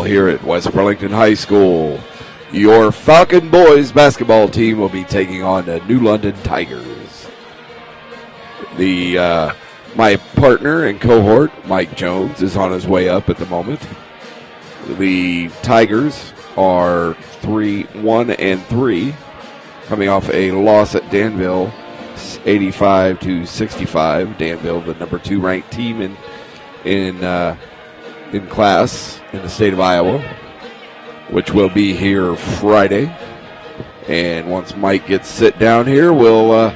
here at West Burlington High School. Your Falcon boys basketball team will be taking on the New London Tigers. My partner and cohort, Mike Jones, is on his way up at the moment. The Tigers are 1-3, coming off a loss at Danville, 85-65. Danville, the number 2 ranked team in class in the state of Iowa, which will be here Friday. And once Mike gets sit down here, we'll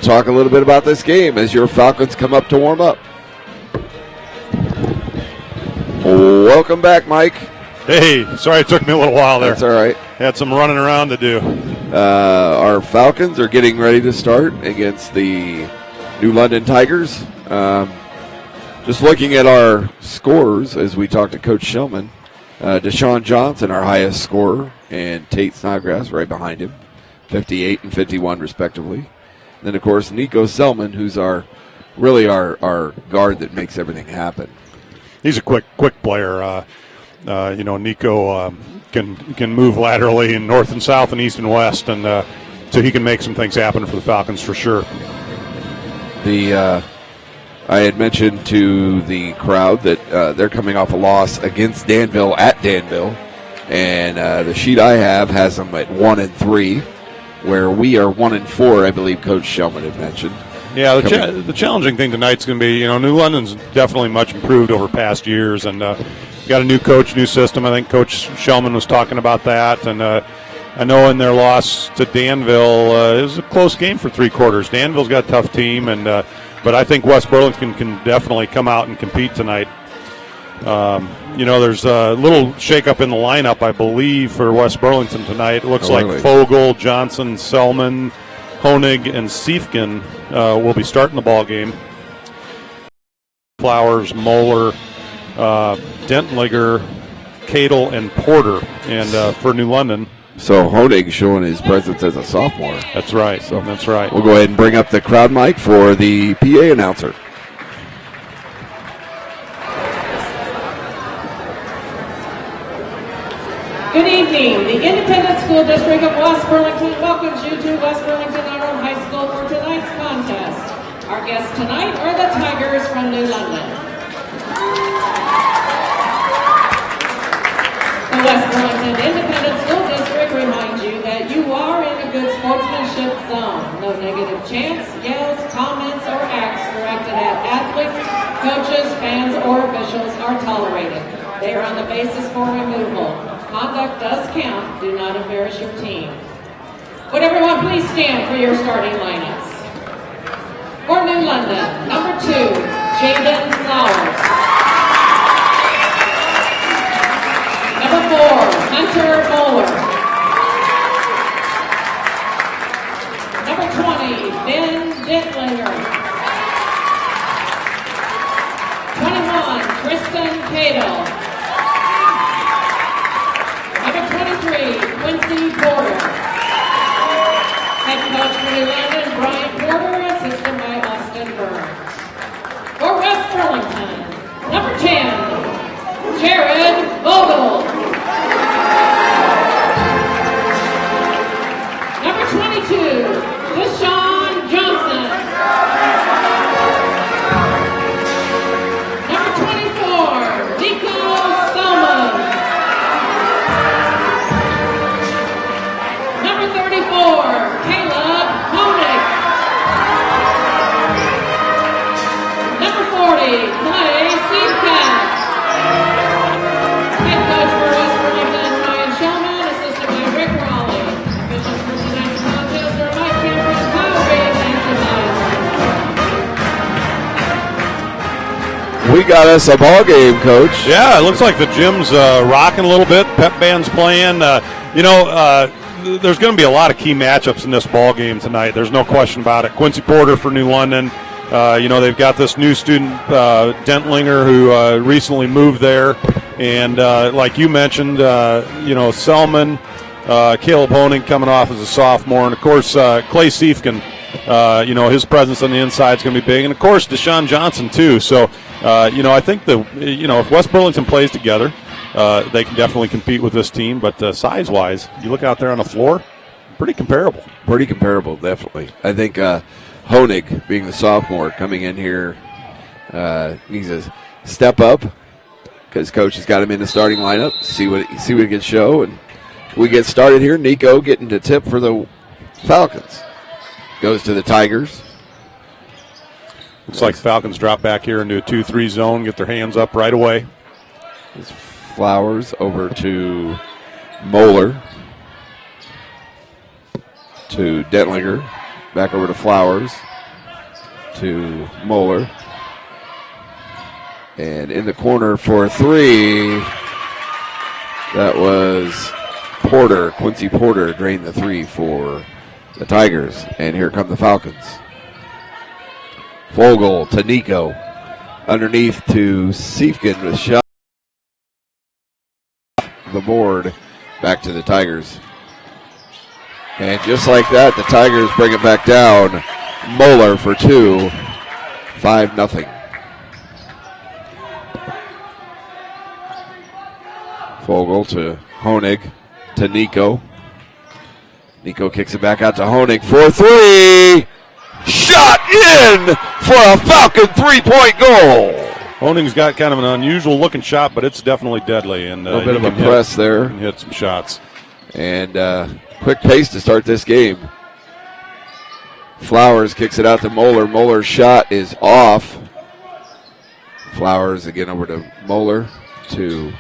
talk a little bit about this game as your Falcons come up to warm up. Welcome back, Mike. Hey, sorry it took me a little while there. That's all right. Had some running around to do. Our Falcons are getting ready to start against the New London Tigers. Just looking at our scores as we talk to Coach Shillman, Deshaun Johnson, our highest scorer, and Tate Snodgrass right behind him, 58 and 51 respectively. Then, of course, Nico Selman, who's our guard that makes everything happen. He's a quick player. Nico can move laterally in north and south and east and west, and so he can make some things happen for the Falcons for sure. I had mentioned to the crowd that they're coming off a loss against Danville at Danville, and the sheet I have has them at 1-3, where we are 1-4. I believe Coach Shellman had mentioned. Yeah, the challenging thing tonight's going to be, New London's definitely much improved over past years, and got a new coach, new system. I think Coach Shellman was talking about that, and I know in their loss to Danville, it was a close game for 3 quarters. Danville's got a tough team, and but I think West Burlington can definitely come out and compete tonight. There's a little shakeup in the lineup, I believe, for West Burlington tonight. It looks like really? Fogel, Johnson, Selman, Honig, and Siefken will be starting the ball game. Flowers, Moeller, Dentlinger, Cadle, and Porter, and for New London. So Honig showing his presence as a sophomore. That's right. So that's right. We'll go ahead and bring up the crowd mic for the PA announcer. Good evening. The Independent School District of West Burlington welcomes you to West Burlington Arnold High School for tonight's contest. Our guests tonight are the Tigers from New London. The West Burlington Independent School District reminds you that you are in a good sportsmanship zone. No negative chants, yells, comments, or acts directed at athletes, coaches, fans, or officials are tolerated. They are on the basis for removal. Conduct does count. Do not embarrass your team. Would everyone please stand for your starting lineups? For New London, number 2, Jaden Flowers. Number 4, Hunter Moeller. Number 20, Ben Dentlinger. 21, Tristan Cadle. Number 23, Quincy Porter. Head coach for New London, Brian Porter, assisted by Austin Burns. For West Burlington, number 10, Jared Vogel. Number 22, Deshaun Johnson. Number 24, Nico Selman. Number 34, Caleb Honig. Number 40, Clay Siefken. Head coach for West Burlington, Ryan Shellman, assisted by Rick Raleigh. Officials for tonight's contest are Mike Cameron, Kyle Reed, and Tobias. We got us a ball game, Coach. Yeah, it looks like the gym's rocking a little bit. Pep band's playing. There's going to be a lot of key matchups in this ball game tonight. There's no question about it. Quincy Porter for New London. They've got this new student, Dentlinger, who recently moved there. And like you mentioned, Selman, Caleb Honig coming off as a sophomore. And, of course, Clay Siefken, his presence on the inside is going to be big. And, of course, Deshaun Johnson, too. So, I think if West Burlington plays together, they can definitely compete with this team. But size-wise, you look out there on the floor, pretty comparable. Pretty comparable, definitely. I think Honig, being the sophomore, coming in here, needs to step up because coach has got him in the starting lineup. See what he can show, and we get started here. Nico getting the tip for the Falcons. Goes to the Tigers. Looks like Falcons drop back here into a 2-3 zone, get their hands up right away. It's Flowers over to Moeller. To Detlinger. Back over to Flowers. To Moeller. And in the corner for a three, that was Porter. Quincy Porter drained the three for the Tigers. And here come the Falcons. Vogel to Nico. Underneath to Siefkin with shot. The board. Back to the Tigers. And just like that, the Tigers bring it back down. Moeller for two. 5-0. Vogel to Honig to Nico. Nico kicks it back out to Honig for three. Shot in for a Falcon 3-point goal. Honig's got kind of an unusual looking shot, but it's definitely deadly. And a little bit of a press there. And hit some shots. And quick pace to start this game. Flowers kicks it out to Moeller. Moeller's shot is off. Flowers again over to Moeller to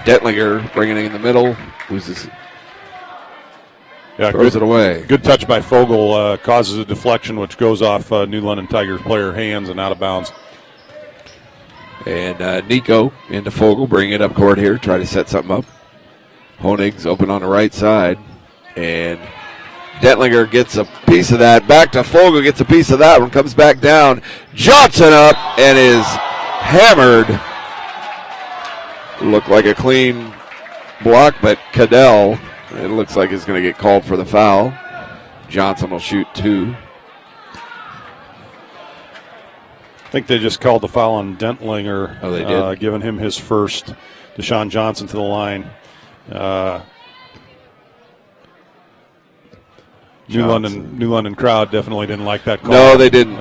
Detlinger, bringing it in the middle. Throws it away. Good touch by Vogel, causes a deflection, which goes off New London Tigers player hands and out of bounds. And Nico into Vogel, bring it up court here, try to set something up. Honig's open on the right side, and Detlinger gets a piece of that. Back to Vogel, gets a piece of that one, comes back down. Johnson up and is hammered. Looked like a clean block, but Cadell, it looks like he's going to get called for the foul. Johnson will shoot two. I think they just called the foul on Detlinger. Oh, they did? Giving him his first. Deshaun Johnson to the line. New London crowd definitely didn't like that call. No, they didn't.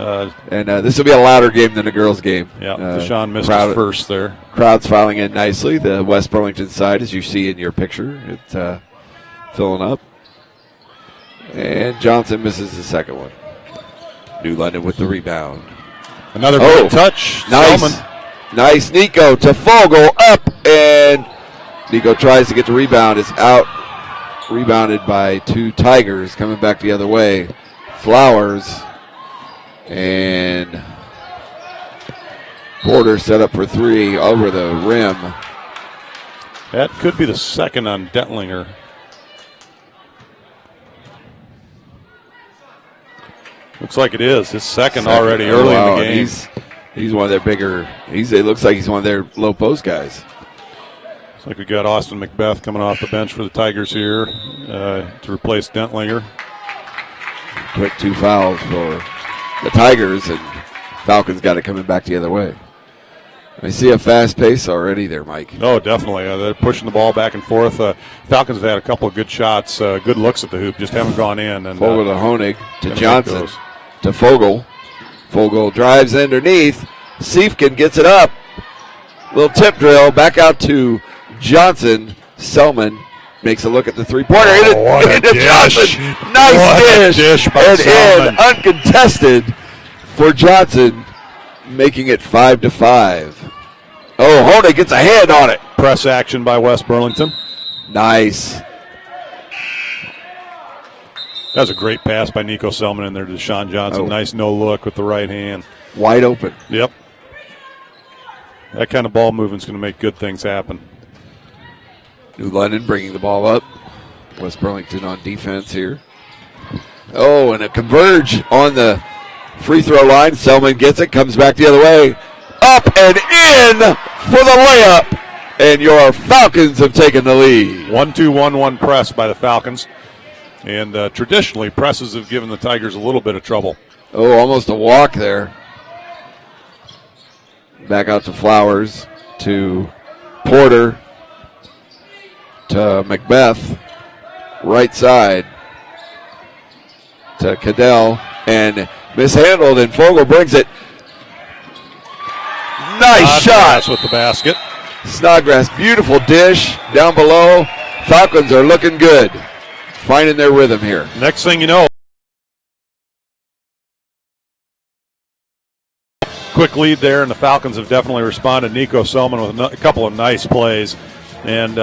And this will be a louder game than the girls' game. Yeah, Deshaun missed his first there. Crowd's filing in nicely. The West Burlington side, as you see in your picture, it's filling up. And Johnson misses the second one. New London with the rebound. Another great touch. Nice. Selman. Nice. Nico to Vogel. Up. And Nico tries to get the rebound. It's out. Rebounded by two Tigers. Coming back the other way. Flowers. And Porter set up for three over the rim. That could be the second on Detlinger. Looks like it is. His second already early in the game. He's one of their bigger. It looks like he's one of their low post guys. Looks like we got Austin Macbeth coming off the bench for the Tigers here to replace Detlinger. Quick two fouls for the Tigers, and Falcons got it coming back the other way. I see a fast pace already there, Mike. Oh, definitely. They're pushing the ball back and forth. Falcons have had a couple of good shots, good looks at the hoop, just haven't gone in. And Vogel to Honig to Johnson to Vogel. Vogel drives underneath. Siefkin gets it up. Little tip drill back out to Johnson. Selman makes a look at the three-pointer. Into Johnson. Nice dish. And in uncontested for Johnson, making it 5-5. Oh, Honig gets a hand on it. Press action by West Burlington. Nice. That was a great pass by Nico Selman in there to Deshaun Johnson. Nice no look with the right hand. Wide open. Yep. That kind of ball movement's going to make good things happen. New London bringing the ball up. West Burlington on defense here. Oh, and a converge on the free throw line. Selman gets it, comes back the other way. Up and in for the layup. And your Falcons have taken the lead. 1-2-1-1 press by the Falcons. And traditionally, presses have given the Tigers a little bit of trouble. Oh, almost a walk there. Back out to Flowers. to Porter to Macbeth. Right side to Cadell. And mishandled, and Fogel brings it. Nice shot with the basket. Snodgrass, beautiful dish down below. Falcons are looking good, finding their rhythm here. Next thing you know, quick lead there, and the Falcons have definitely responded. Nico Selman with a couple of nice plays, and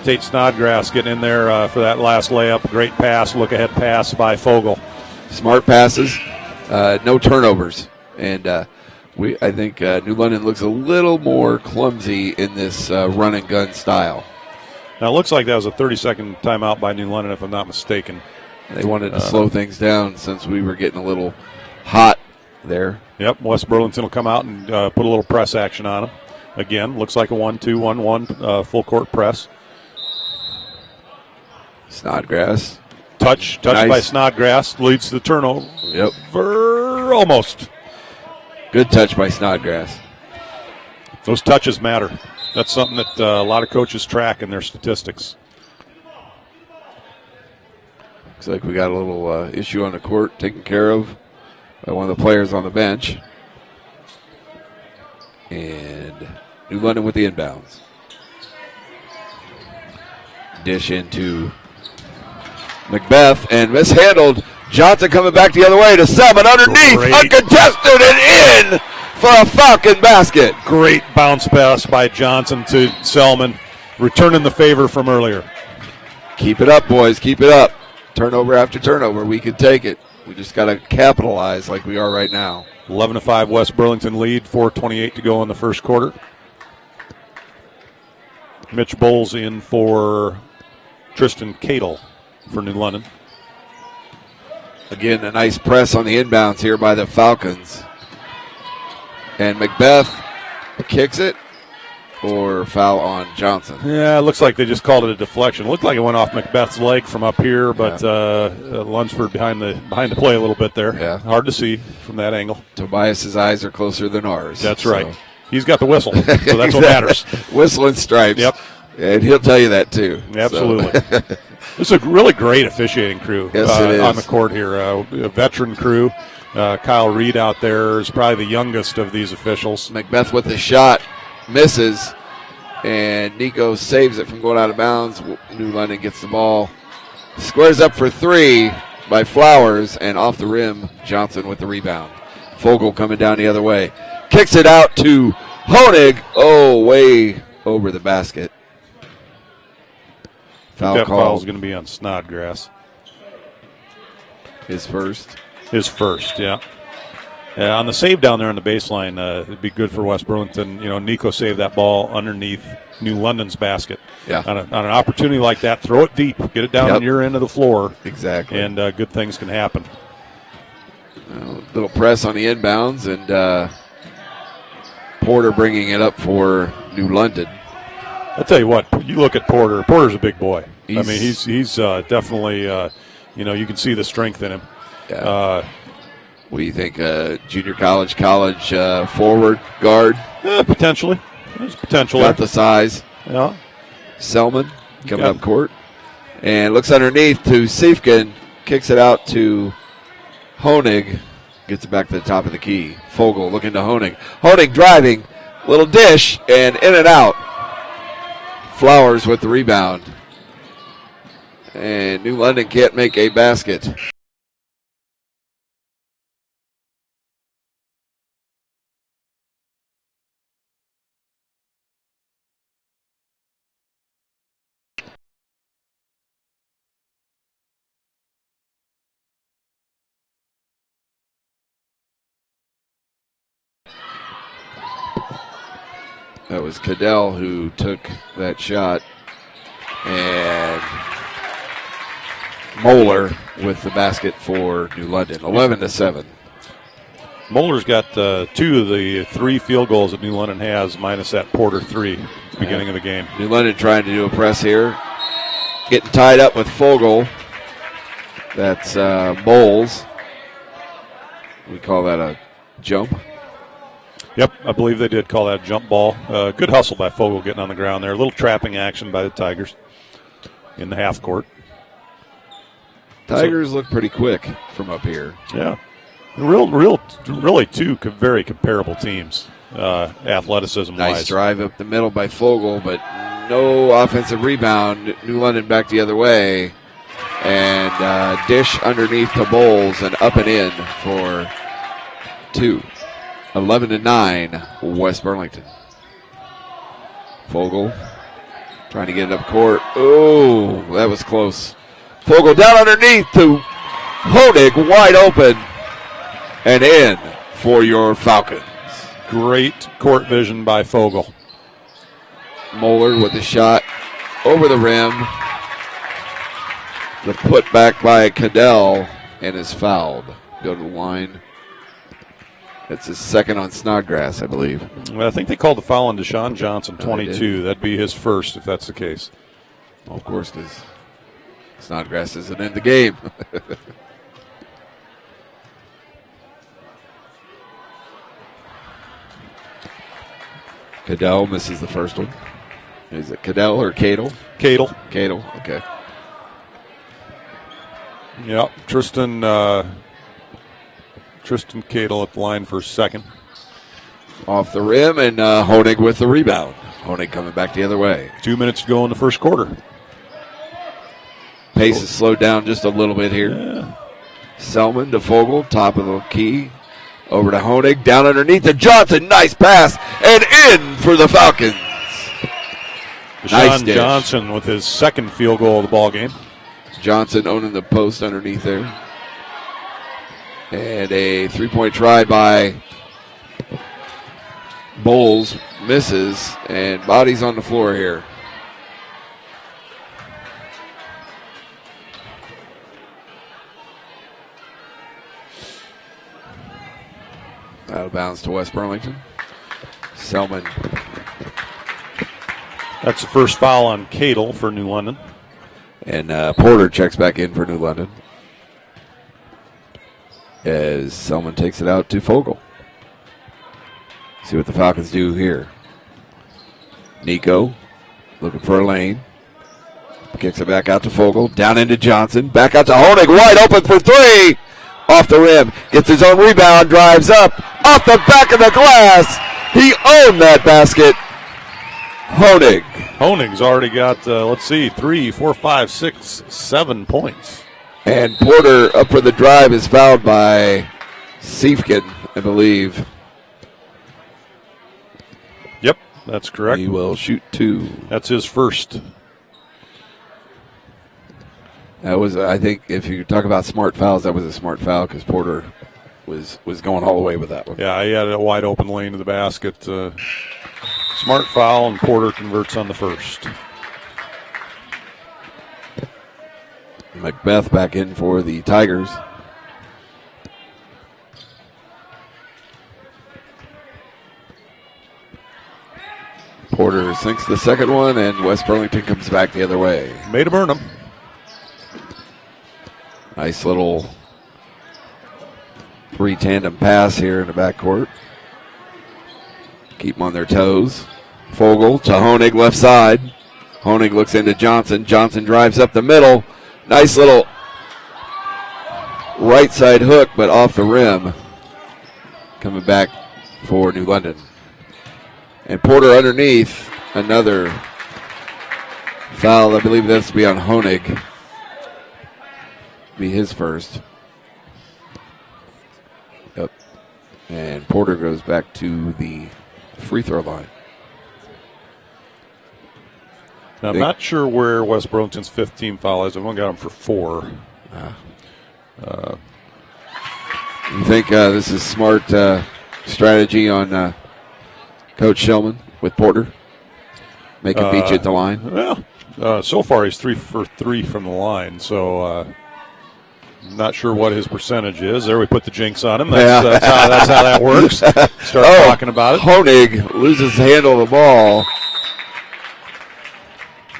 Tate Snodgrass getting in there for that last layup. Great pass, look-ahead pass by Fogel. Smart passes, no turnovers, and I think New London looks a little more clumsy in this run and gun style. Now it looks like that was a 30-second timeout by New London, if I'm not mistaken. They wanted to slow things down since we were getting a little hot there. Yep, West Burlington will come out and put a little press action on them. Again, looks like a 1-2, 1-1 full court press. Snodgrass. Touch Nice. by Snodgrass leads to the turnover. Yep. Almost. Good touch by Snodgrass. Those touches matter. That's something that a lot of coaches track in their statistics. Looks like we got a little issue on the court taken care of by one of the players on the bench. And New London with the inbounds. Dish into Macbeth and mishandled. Johnson coming back the other way to Selman underneath. Great. Uncontested and in for a Falcon basket. Great bounce pass by Johnson to Selman, returning the favor from earlier. Keep it up, boys. Keep it up. Turnover after turnover. We can take it. We just got to capitalize like we are right now. 11-5 West Burlington lead, 4:28 to go in the first quarter. Mitch Bowles in for Tristan Cadle for New London. Again, a nice press on the inbounds here by the Falcons. And Macbeth kicks it, or foul on Johnson. Yeah, it looks like they just called it a deflection. It looked like it went off Macbeth's leg from up here, but Lunsford behind the play a little bit there. Yeah. Hard to see from that angle. Tobias's eyes are closer than ours. That's right. He's got the whistle, so that's what matters. Whistle and stripes. Yep. And he'll tell you that too. Absolutely. This is a really great officiating crew Yes, it is. on the court here. A veteran crew. Kyle Reed out there is probably the youngest of these officials. Macbeth with the shot, misses, and Nico saves it from going out of bounds. New London gets the ball, squares up for three by Flowers, and off the rim, Johnson with the rebound. Fogel coming down the other way. Kicks it out to Honig. Oh, way over the basket. Foul Foul is call. going to be on Snodgrass. His first. His first, yeah. On the save down there on the baseline, it'd be good for West Burlington. You know, Nico saved that ball underneath New London's basket. Yeah. On an opportunity like that, throw it deep, get it down on your end of the floor. Exactly. And good things can happen. Little press on the inbounds, and Porter bringing it up for New London. I'll tell you what, you look at Porter. Porter's a big boy. He's definitely, you can see the strength in him. Yeah. What do you think? Junior college forward guard? Potentially. There's potential. Got the size. Yeah. Selman coming up court. And looks underneath to Siefken. Kicks it out to Honig. Gets it back to the top of the key. Fogel looking to Honig. Honig driving. Little dish and in and out. Flowers with the rebound. And New London can't make a basket. That was Cadell who took that shot. And Moeller with the basket for New London, 11-7. Moeller's got 2 of the 3 field goals that New London has, minus that Porter 3 at the beginning of the game. New London trying to do a press here. Getting tied up with Fogel. That's Bowles. We call that a jump. Yep, I believe they did call that a jump ball. Good hustle by Fogel getting on the ground there. A little trapping action by the Tigers in the half court. Tigers look pretty quick from up here. Yeah. Really two very comparable teams, athleticism-wise. Nice drive up the middle by Fogel, but no offensive rebound. New London back the other way. And dish underneath to Bowles and up and in for 2. 11-9, West Burlington. Fogel trying to get it up court. Oh, that was close. Fogel down underneath to Honig, wide open, and in for your Falcons. Great court vision by Fogel. Moeller with the shot over the rim. The put back by Cadell and is fouled. Go to the line. That's his second on Snodgrass, I believe. Well, I think they called the foul on Deshaun Johnson, Oh, 22. That'd be his first if that's the case. Well, of course, because Snodgrass isn't in the game. Cadell misses the first one. Is it Cadell or Cadell? Cadell. Cadell, okay. Yep, Tristan Cadell at the line for second. Off the rim, and Honig with the rebound. Honig coming back the other way. 2 minutes to go in the first quarter. Pace is slowed down just a little bit here. Yeah. Selman to Fogel, top of the key. Over to Honig, down underneath to Johnson. Nice pass, and in for the Falcons. Nice Deshaun dish. Johnson with his second field goal of the ball game. Johnson owning the post underneath there. And a three-point try by Bowles misses, and bodies on the floor here. Out of bounds to West Burlington. Selman. That's the first foul on Cadell for New London. And Porter checks back in for New London as Selman takes it out to Fogel. See what the Falcons do here. Nico looking for a lane. Kicks it back out to Fogel. Down into Johnson. Back out to Honig. Wide open for 3. Off the rim. Gets his own rebound. Drives up. Off the back of the glass. He owned that basket. Honig. Honig's already got, 3, 4, 5, 6, 7 points. And Porter up for the drive is fouled by Siefkin, I believe. Yep, that's correct. He will shoot 2. That's his first. That was, I think, if you talk about smart fouls, that was a smart foul because Porter was going all the way with that one. Yeah, he had a wide open lane to the basket. Smart foul, and Porter converts on the first. Macbeth back in for the Tigers. Porter sinks the second one, and West Burlington comes back the other way. Made him earn him. Nice little 3-tandem pass here in the backcourt. Keep them on their toes. Fogel to Honig, left side. Honig looks into Johnson. Johnson drives up the middle. Nice little right side hook, but off the rim. Coming back for New London. And Porter underneath. Another foul. I believe that's to be on Honig. Be his first. Yep. And Porter goes back to the free throw line. Now, I'm not sure where West Burlington's 5th team foul is. I've only got him for 4. You think this is smart strategy on Coach Shellman with Porter? Make him beat you at the line? Well, so far he's 3 for 3 from the line, so I'm not sure what his percentage is. There we put the jinx on him. That's how that works. Start talking about it. Honig loses handle of the ball.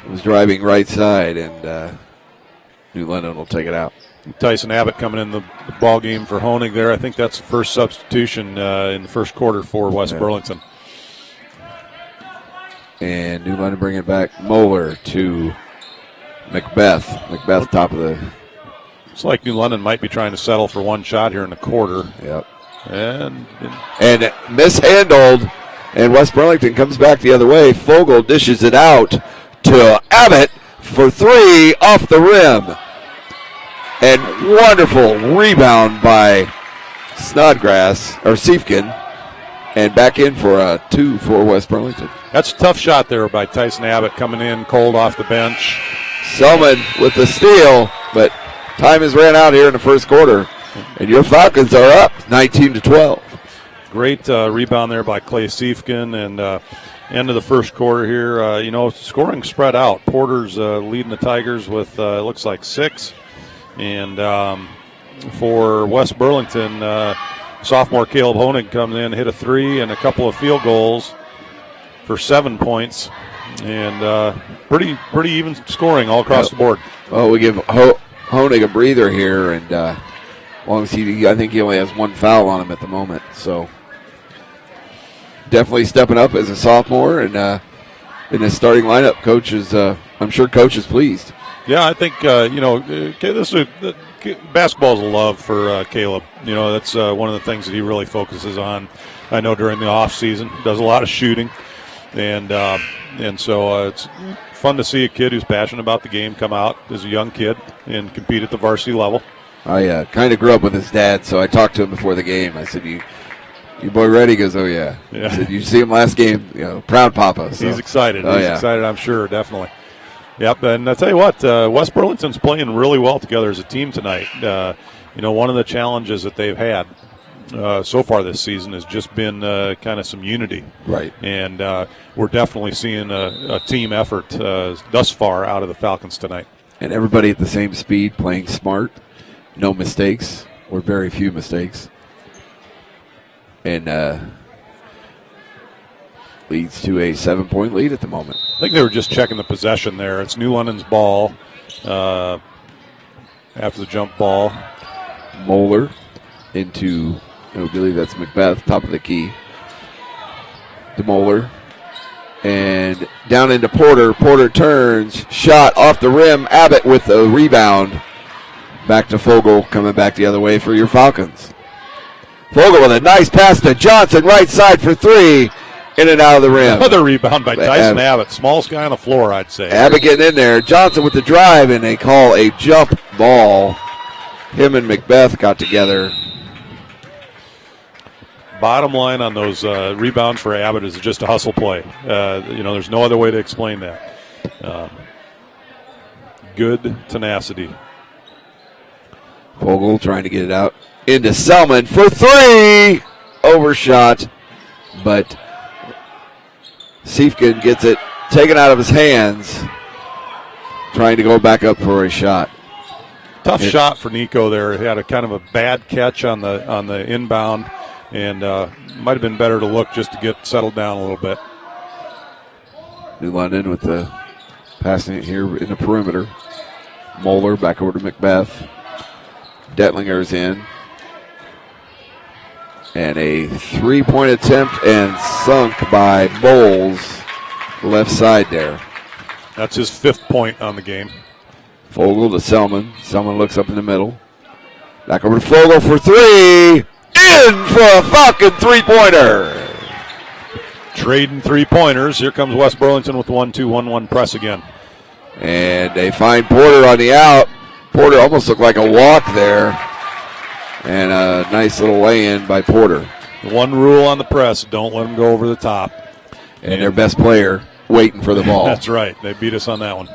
Was driving right side, and New London will take it out. Tyson Abbott coming in the ball game for Honig there. I think that's the first substitution in the first quarter for West Burlington. And New London bringing back Moeller to Macbeth. Macbeth top of the. It's like New London might be trying to settle for one shot here in the quarter. Yep. And mishandled, and West Burlington comes back the other way. Fogel dishes it out to Abbott for 3 off the rim. And wonderful rebound by Snodgrass, or Siefkin, and back in for a 2 for West Burlington. That's a tough shot there by Tyson Abbott coming in cold off the bench. Selman with the steal, but time has ran out here in the first quarter. And your Falcons are up 19-12. Great rebound there by Clay Siefkin, and end of the first quarter here. Scoring spread out. Porter's leading the Tigers with it looks like 6, and for West Burlington, sophomore Caleb Honig comes in, hit a 3 and a couple of field goals for 7 points, and pretty even scoring all across the board. Well, we give Honig a breather here, and as long as I think he only has 1 foul on him at the moment, so definitely stepping up as a sophomore, and in his starting lineup, I'm sure coach is pleased. Yeah, I think basketball's a love for Caleb. That's one of the things that he really focuses on. I know during the off season, does a lot of shooting, and so it's fun to see a kid who's passionate about the game come out as a young kid and compete at the varsity level. I kind of grew up with his dad, so I talked to him before the game. I said, "You boy ready?" He goes, "Oh yeah." I said, "You see him last game? Proud papa." So. He's excited. Oh, He's excited, I'm sure, definitely. Yep, and I tell you what, West Burlington's playing really well together as a team tonight. One of the challenges that they've had so far this season has just been kind of some unity. Right. And we're definitely seeing a team effort thus far out of the Falcons tonight. And everybody at the same speed, playing smart, no mistakes, or very few mistakes. And leads to a 7-point lead at the moment. I think they were just checking the possession there. It's New London's ball after the jump ball. Moeller into, I believe that's Macbeth, top of the key. To Moeller. And down into Porter. Porter turns, shot off the rim. Abbott with the rebound. Back to Fogel, coming back the other way for your Falcons. Fogel with a nice pass to Johnson, right side for 3. In and out of the rim. Another rebound by Tyson Abbott. Smallest guy on the floor, I'd say. Abbott getting in there. Johnson with the drive, and they call a jump ball. Him and Macbeth got together. Bottom line on those rebounds for Abbott is just a hustle play. There's no other way to explain that. Good tenacity. Fogel trying to get it out into Selman for 3. Overshot, but Siefkin gets it taken out of his hands, trying to go back up for a shot. Tough shot for Nico there. He had a kind of a bad catch on the inbound, and might have been better to look just to get settled down a little bit. New London with the passing it here in the perimeter. Moeller back over to Macbeth. Detlinger's in. And a 3-point attempt and sunk by Bowles, left side there. That's his 5th point on the game. Fogel to Selman. Selman looks up in the middle. Back over to Fogel for 3. In for a Falcon 3-pointer. Trading 3-pointers. Here comes West Burlington with 1-2-1-1 press again. And they find Porter on the out. Porter almost looked like a walk there. And a nice little lay-in by Porter. One rule on the press, don't let them go over the top. And their best player waiting for the ball. That's right. They beat us on that one.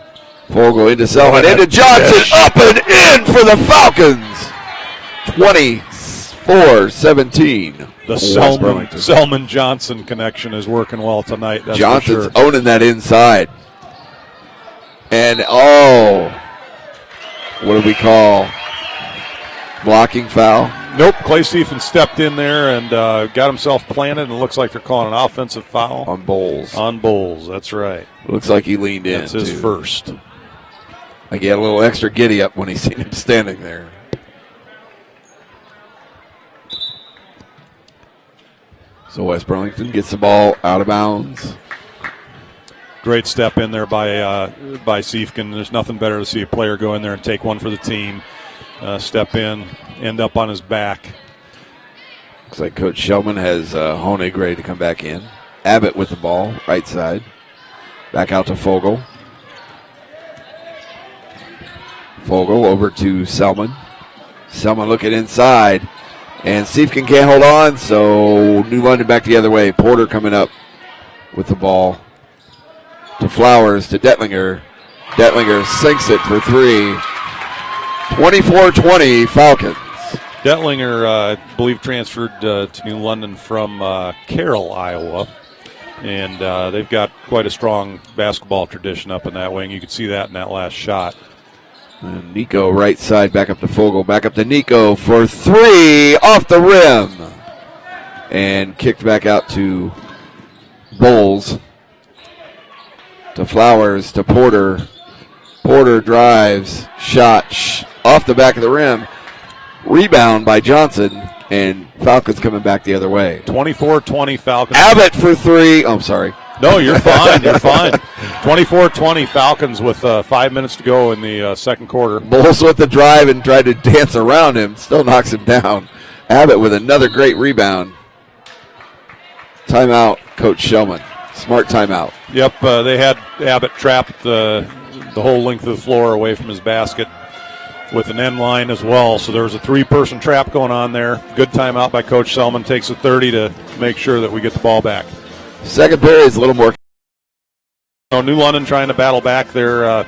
Fogel into Selman, into Johnson, up and in for the Falcons. 24-17. The Selman-Johnson connection is working well tonight. That's Johnson's for sure. owning that inside. And, what do we call? Blocking foul? Nope. Clay Stephen stepped in there and got himself planted, and it looks like they're calling an offensive foul. On Bowles. On Bowles, that's right. Looks like he leaned in. That's his first. Like he had a little extra giddy up when he seen him standing there. So West Burlington gets the ball out of bounds. Great step in there by Siefken. There's nothing better to see a player go in there and take one for the team. Step in, end up on his back. Looks like Coach Shellman has Honig ready to come back in. Abbott with the ball, right side. Back out to Fogel. Fogel over to Selman. Selman looking inside. And Siefken can't hold on, so New London back the other way. Porter coming up with the ball to Flowers, to Detlinger. Detlinger sinks it for three. 24-20 Falcons. Detlinger, I believe, transferred to New London from Carroll, Iowa. And they've got quite a strong basketball tradition up in that wing. You could see that in that last shot. And Nico right side, back up to Fogel, back up to Nico for three, off the rim. And kicked back out to Bowles. To Flowers, to Porter. Porter drives, shot, off the back of the rim. Rebound by Johnson, and Falcons coming back the other way. 24-20 Falcons. Abbott for three. Oh, I'm sorry. No, you're fine. You're fine. 24-20 Falcons with 5 minutes to go in the second quarter. Bowles with the drive and tried to dance around him. Still knocks him down. Abbott with another great rebound. Timeout, Coach Shellman. Smart timeout. Yep, they had Abbott trapped the whole length of the floor away from his basket with an end line as well. So there was a three-person trap going on there. Good timeout by Coach Selman. Takes a 30 to make sure that we get the ball back. Second period is a little more. New London trying to battle back there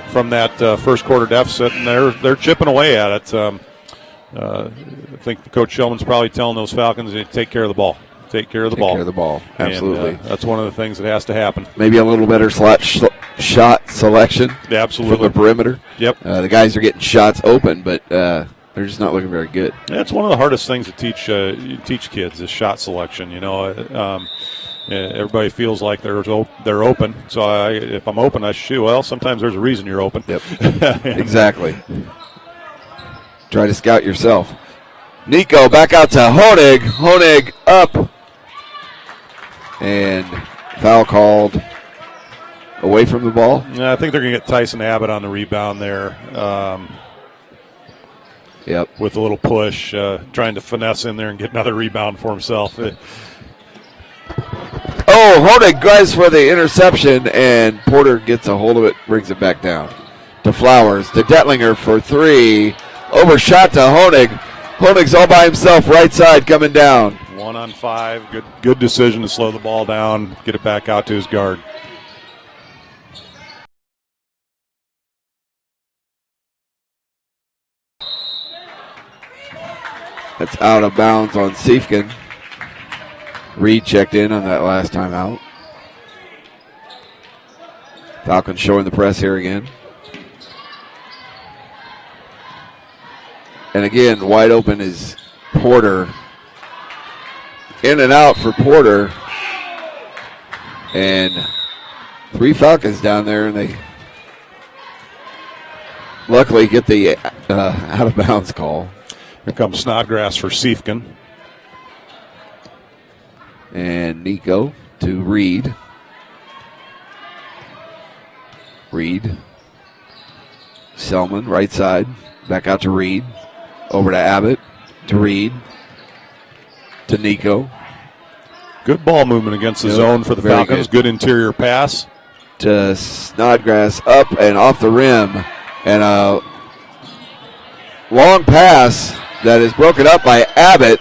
from that first quarter deficit, and they're chipping away at it. I think Coach Shellman's probably telling those Falcons to take care of the ball. Take care of the ball. Take care of the ball. Absolutely. And, that's one of the things that has to happen. Maybe a little better shot selection. Yeah, absolutely. From the perimeter. Yep. The guys are getting shots open, but they're just not looking very good. That's one of the hardest things to teach kids is shot selection. You know, everybody feels like they're open. So if I'm open, I shoot. Well, sometimes there's a reason you're open. Yep. Exactly. Try to scout yourself. Nico back out to Honig. Honig up. And foul called away from the ball. Yeah, I think they're going to get Tyson Abbott on the rebound there. Yep. With a little push, trying to finesse in there and get another rebound for himself. Honig goes for the interception, and Porter gets a hold of it, brings it back down. To Flowers, to Detlinger for three. Overshot to Honig. Honig's all by himself, right side coming down. 1 on 5. Good decision to slow the ball down, get it back out to his guard. That's out of bounds on Siefken. Reed checked in on that last time out. Falcons showing the press here again. And again, wide open is Porter. In and out for Porter. And 3 Falcons down there, and they luckily get the out of bounds call. Here comes Snodgrass for Siefken. And Nico to Reed. Reed. Selman, right side. Back out to Reed. Over to Abbott. To Reed. To Nico. Good ball movement against the zone for the Falcons. Good interior pass. To Snodgrass, up and off the rim. And a long pass that is broken up by Abbott.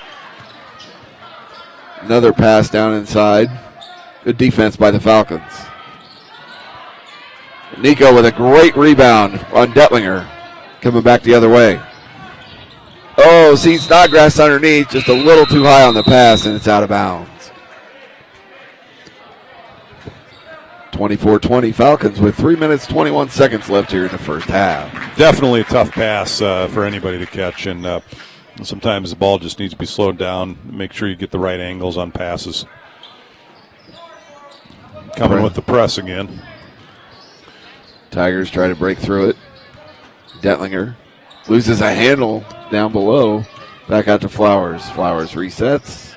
Another pass down inside. Good defense by the Falcons. Nico with a great rebound on Detlinger. Coming back the other way. Sees Snodgrass underneath. Just a little too high on the pass, and it's out of bounds. 24-20 Falcons with 3 minutes, 21 seconds left here in the first half. Definitely a tough pass for anybody to catch, and sometimes the ball just needs to be slowed down. Make sure you get the right angles on passes. Coming with the press again. Tigers try to break through it. Detlinger loses a handle down below. Back out to Flowers. Flowers resets.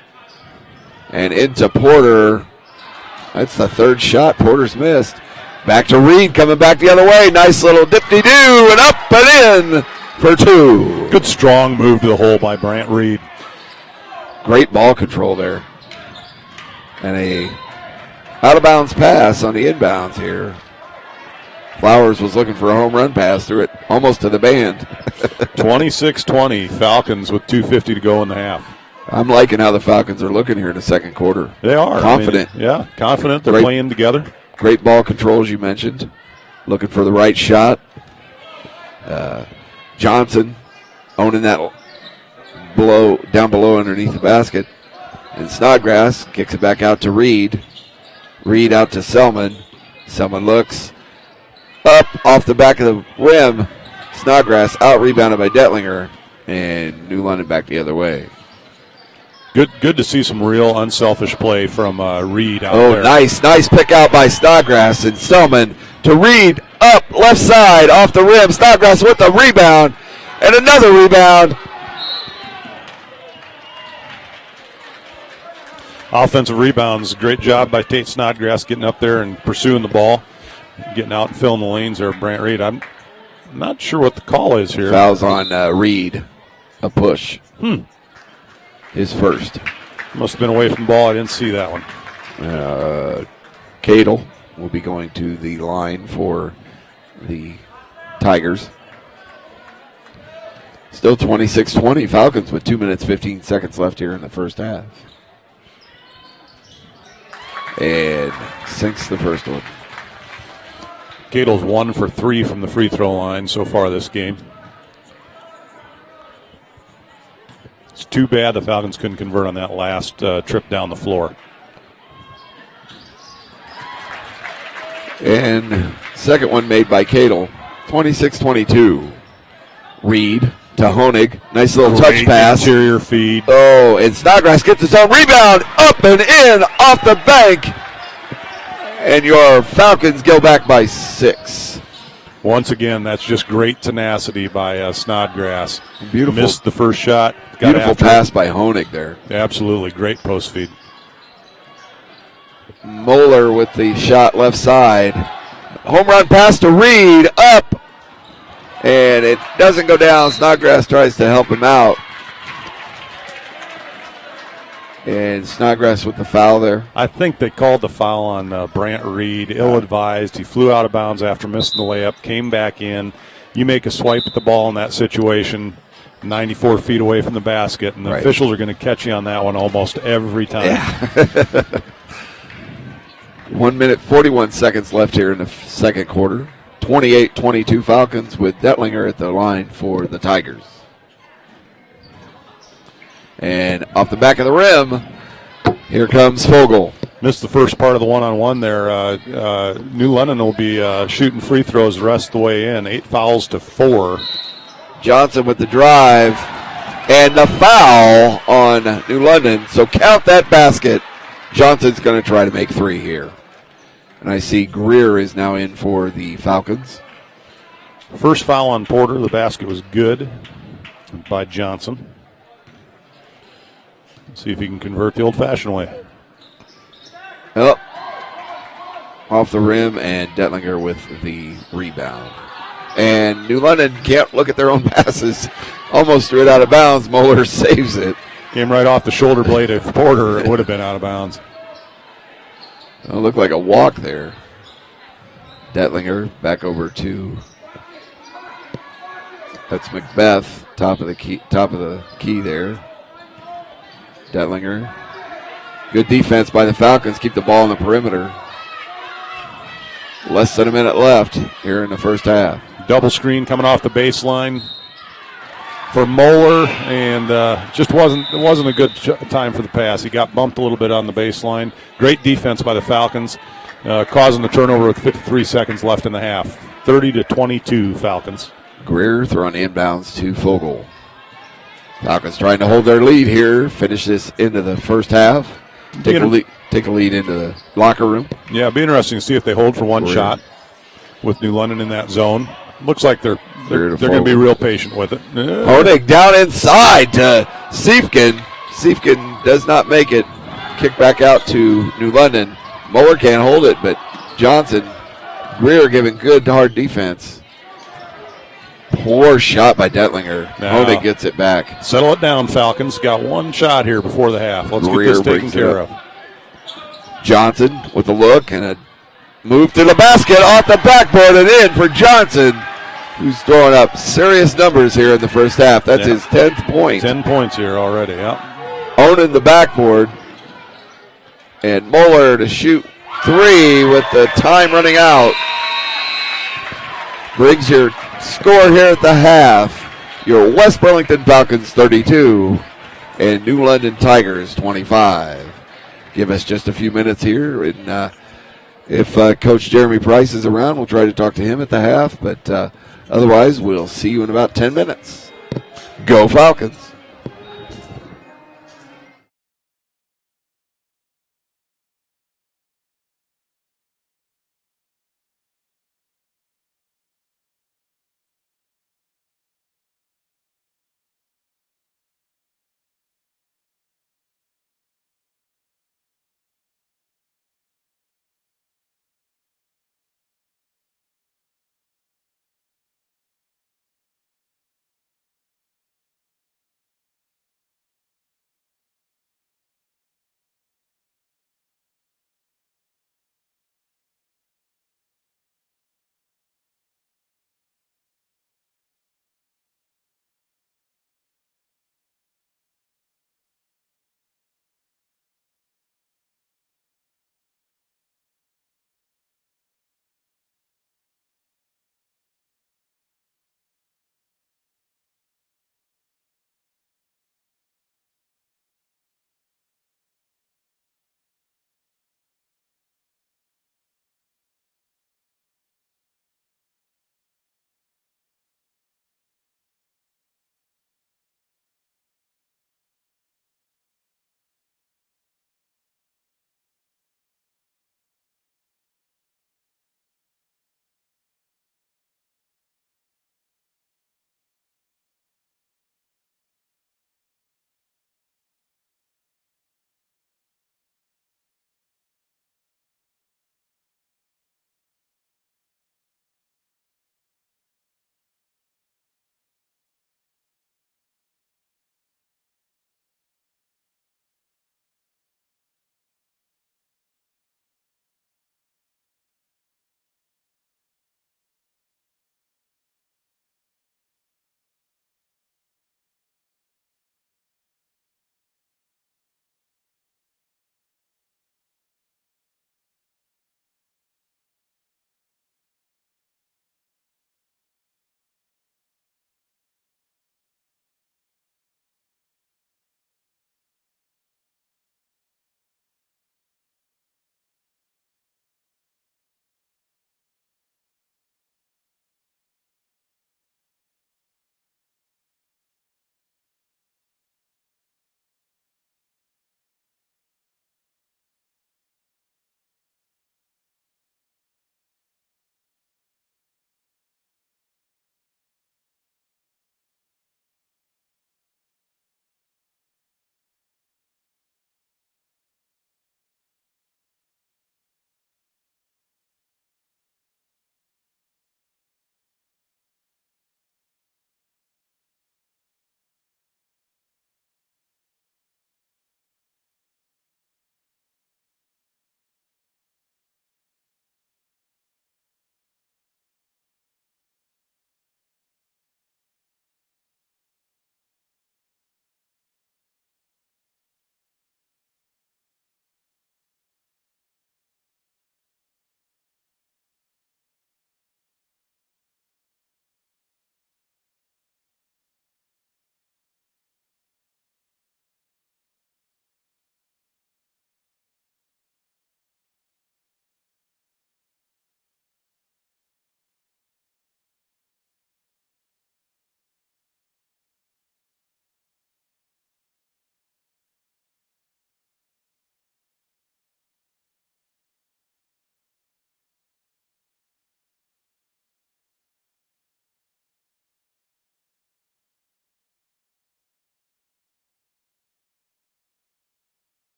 And into Porter. That's the third shot Porter's missed. Back to Reed, coming back the other way. Nice little dip-de-doo, and up and in for two. Good strong move to the hole by Brant Reed. Great ball control there. And a out-of-bounds pass on the inbounds here. Flowers was looking for a home run pass, threw it almost to the band. 26-20, Falcons with 2:50 to go in the half. I'm liking how the Falcons are looking here in the second quarter. They are. Confident. Confident. They're playing together. Great ball control, as you mentioned. Looking for the right shot. Johnson owning that down below underneath the basket. And Snodgrass kicks it back out to Reed. Reed out to Selman. Selman looks up off the back of the rim. Snodgrass out rebounded by Detlinger. And New London back the other way. Good to see some real unselfish play from Reed out there. Oh, nice pick out by Snodgrass and Selman to Reed up left side off the rim. Snodgrass with the rebound and another rebound. Offensive rebounds, great job by Tate Snodgrass getting up there and pursuing the ball, getting out and filling the lanes there. Brant Reed, I'm not sure what the call is here. Fouls on Reed, a push. His first. Must have been away from the ball. I didn't see that one. Cadle will be going to the line for the Tigers. Still 26-20. Falcons with 2 minutes, 15 seconds left here in the first half. And sinks the first one. Cadle's 1 for 3 from the free throw line so far this game. It's too bad the Falcons couldn't convert on that last trip down the floor. And second one made by Cadle. 26-22. Reed to Honig. Nice little touch pass. Interior feed. Oh, and Snodgrass gets his own rebound. Up and in off the bank. And your Falcons go back by 6. Once again, that's just great tenacity by Snodgrass. Beautiful. Missed the first shot. Beautiful pass by Honig there. Absolutely. Great post feed. Moeller with the shot left side. Home run pass to Reed. Up. And it doesn't go down. Snodgrass tries to help him out. And Snodgrass with the foul there. I think they called the foul on Brant Reed. Ill-advised. He flew out of bounds after missing the layup. Came back in. You make a swipe at the ball in that situation, 94 feet away from the basket, and the officials are going to catch you on that one almost every time. Yeah. 1 minute, 41 seconds left here in the second quarter. 28-22 Falcons with Detlinger at the line for the Tigers. And off the back of the rim, here comes Fogel. Missed the first part of the one-on-one there. New London will be shooting free throws the rest of the way in. 8 fouls to 4. Johnson with the drive and the foul on New London. So count that basket. Johnson's going to try to make 3 here. And I see Greer is now in for the Falcons. First foul on Porter. The basket was good by Johnson. Let's see if he can convert the old-fashioned way. Up off the rim, and Detlinger with the rebound. And New London can't look at their own passes. Almost threw it out of bounds. Moeller saves it. Came right off the shoulder blade of Porter. It would have been out of bounds. It looked like a walk there. Detlinger back over to, that's Macbeth, top of the key there. Detlinger. Good defense by the Falcons. Keep the ball on the perimeter. Less than a minute left here in the first half. Double screen coming off the baseline for Moeller, and it wasn't a good time for the pass. He got bumped a little bit on the baseline. Great defense by the Falcons, causing the turnover with 53 seconds left in the half. 30-22 Falcons. Greer throwing inbounds to Fogel. Falcons trying to hold their lead here. Finish this into the first half. Take a lead into the locker room. Yeah, it'd be interesting to see if they hold for one shot with New London in that zone. Looks like they're going to be real patient with it. Honig down inside to Siefken. Siefken does not make it. kick back out to New London. Muller can't hold it, but Johnson, Greer giving good hard defense. Poor shot by Detlinger. Honig gets it back. Settle it down, Falcons. Got one shot here before the half. Let's Greer get this taken care of. Johnson with a look and a move to the basket, off the backboard and in for Johnson, who's throwing up serious numbers here in the first half. That's his 10th point. 10 points here already, Owning the backboard. And Muller to shoot 3 with the time running out. Brings your score here at the half. Your West Burlington Falcons 32 and New London Tigers 25. Give us just a few minutes here, and if Coach Jeremy Price is around, we'll try to talk to him at the half, but otherwise we'll see you in about 10 minutes. Go Falcons!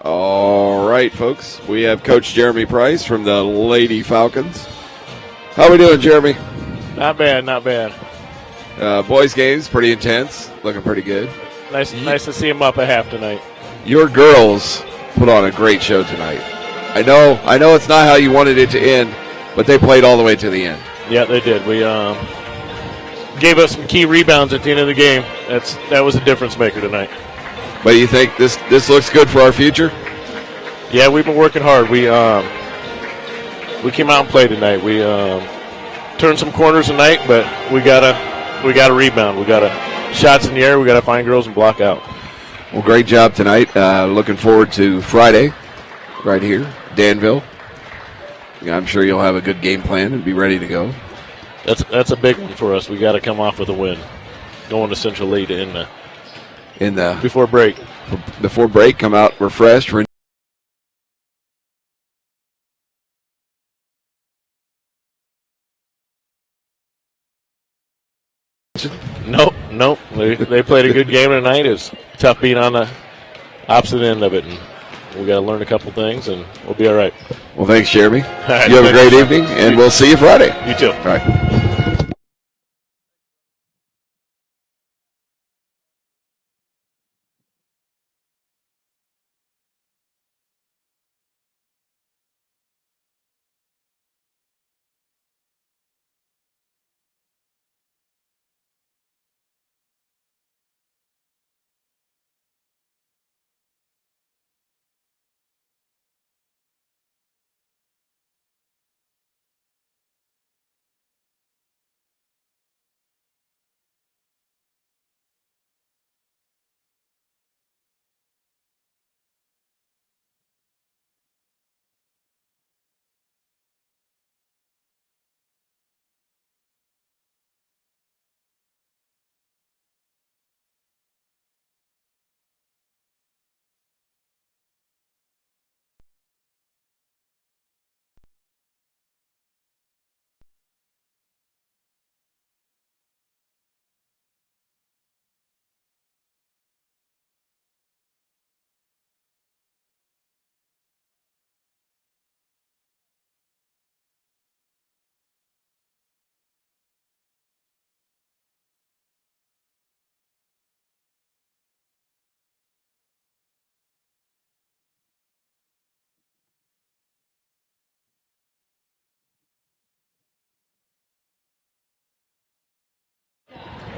All right, folks. We have Coach Jeremy Price from the Lady Falcons. How we doing, Jeremy? Not bad, not bad. Boys' games pretty intense, looking pretty good. Nice to see them up a half tonight. Your girls put on a great show tonight. I know it's not how you wanted it to end, but they played all the way to the end. Yeah, they did. We gave us some key rebounds at the end of the game. That was a difference maker tonight. But you think this looks good for our future? Yeah, we've been working hard. We came out and played tonight. We turned some corners tonight, but we gotta rebound. We gotta shots in the air. We gotta find girls and block out. Well, great job tonight. Looking forward to Friday, right here, Danville. Yeah, I'm sure you'll have a good game plan and be ready to go. That's a big one for us. We got to come off with a win, going to Central League before break. Before break, come out refreshed. Nope. They played a good game tonight. It's tough being on the opposite end of it, and we got to learn a couple things, and we'll be all right. Well, thanks, Jeremy. Right, you have a great evening, and we'll see you Friday. You too. All right.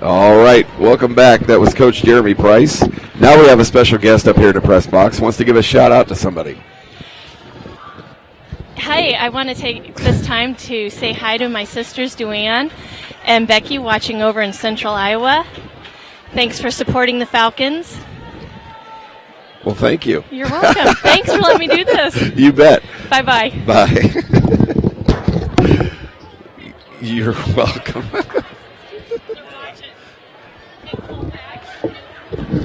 All right, welcome back. That was Coach Jeremy Price. Now we have a special guest up here in the press box. Wants to give a shout out to somebody. Hi, I want to take this time to say hi to my sisters, Duane and Becky, watching over in Central Iowa. Thanks for supporting the Falcons. Well, thank you. You're welcome. Thanks for letting me do this. You bet. Bye-bye. Bye. You're welcome.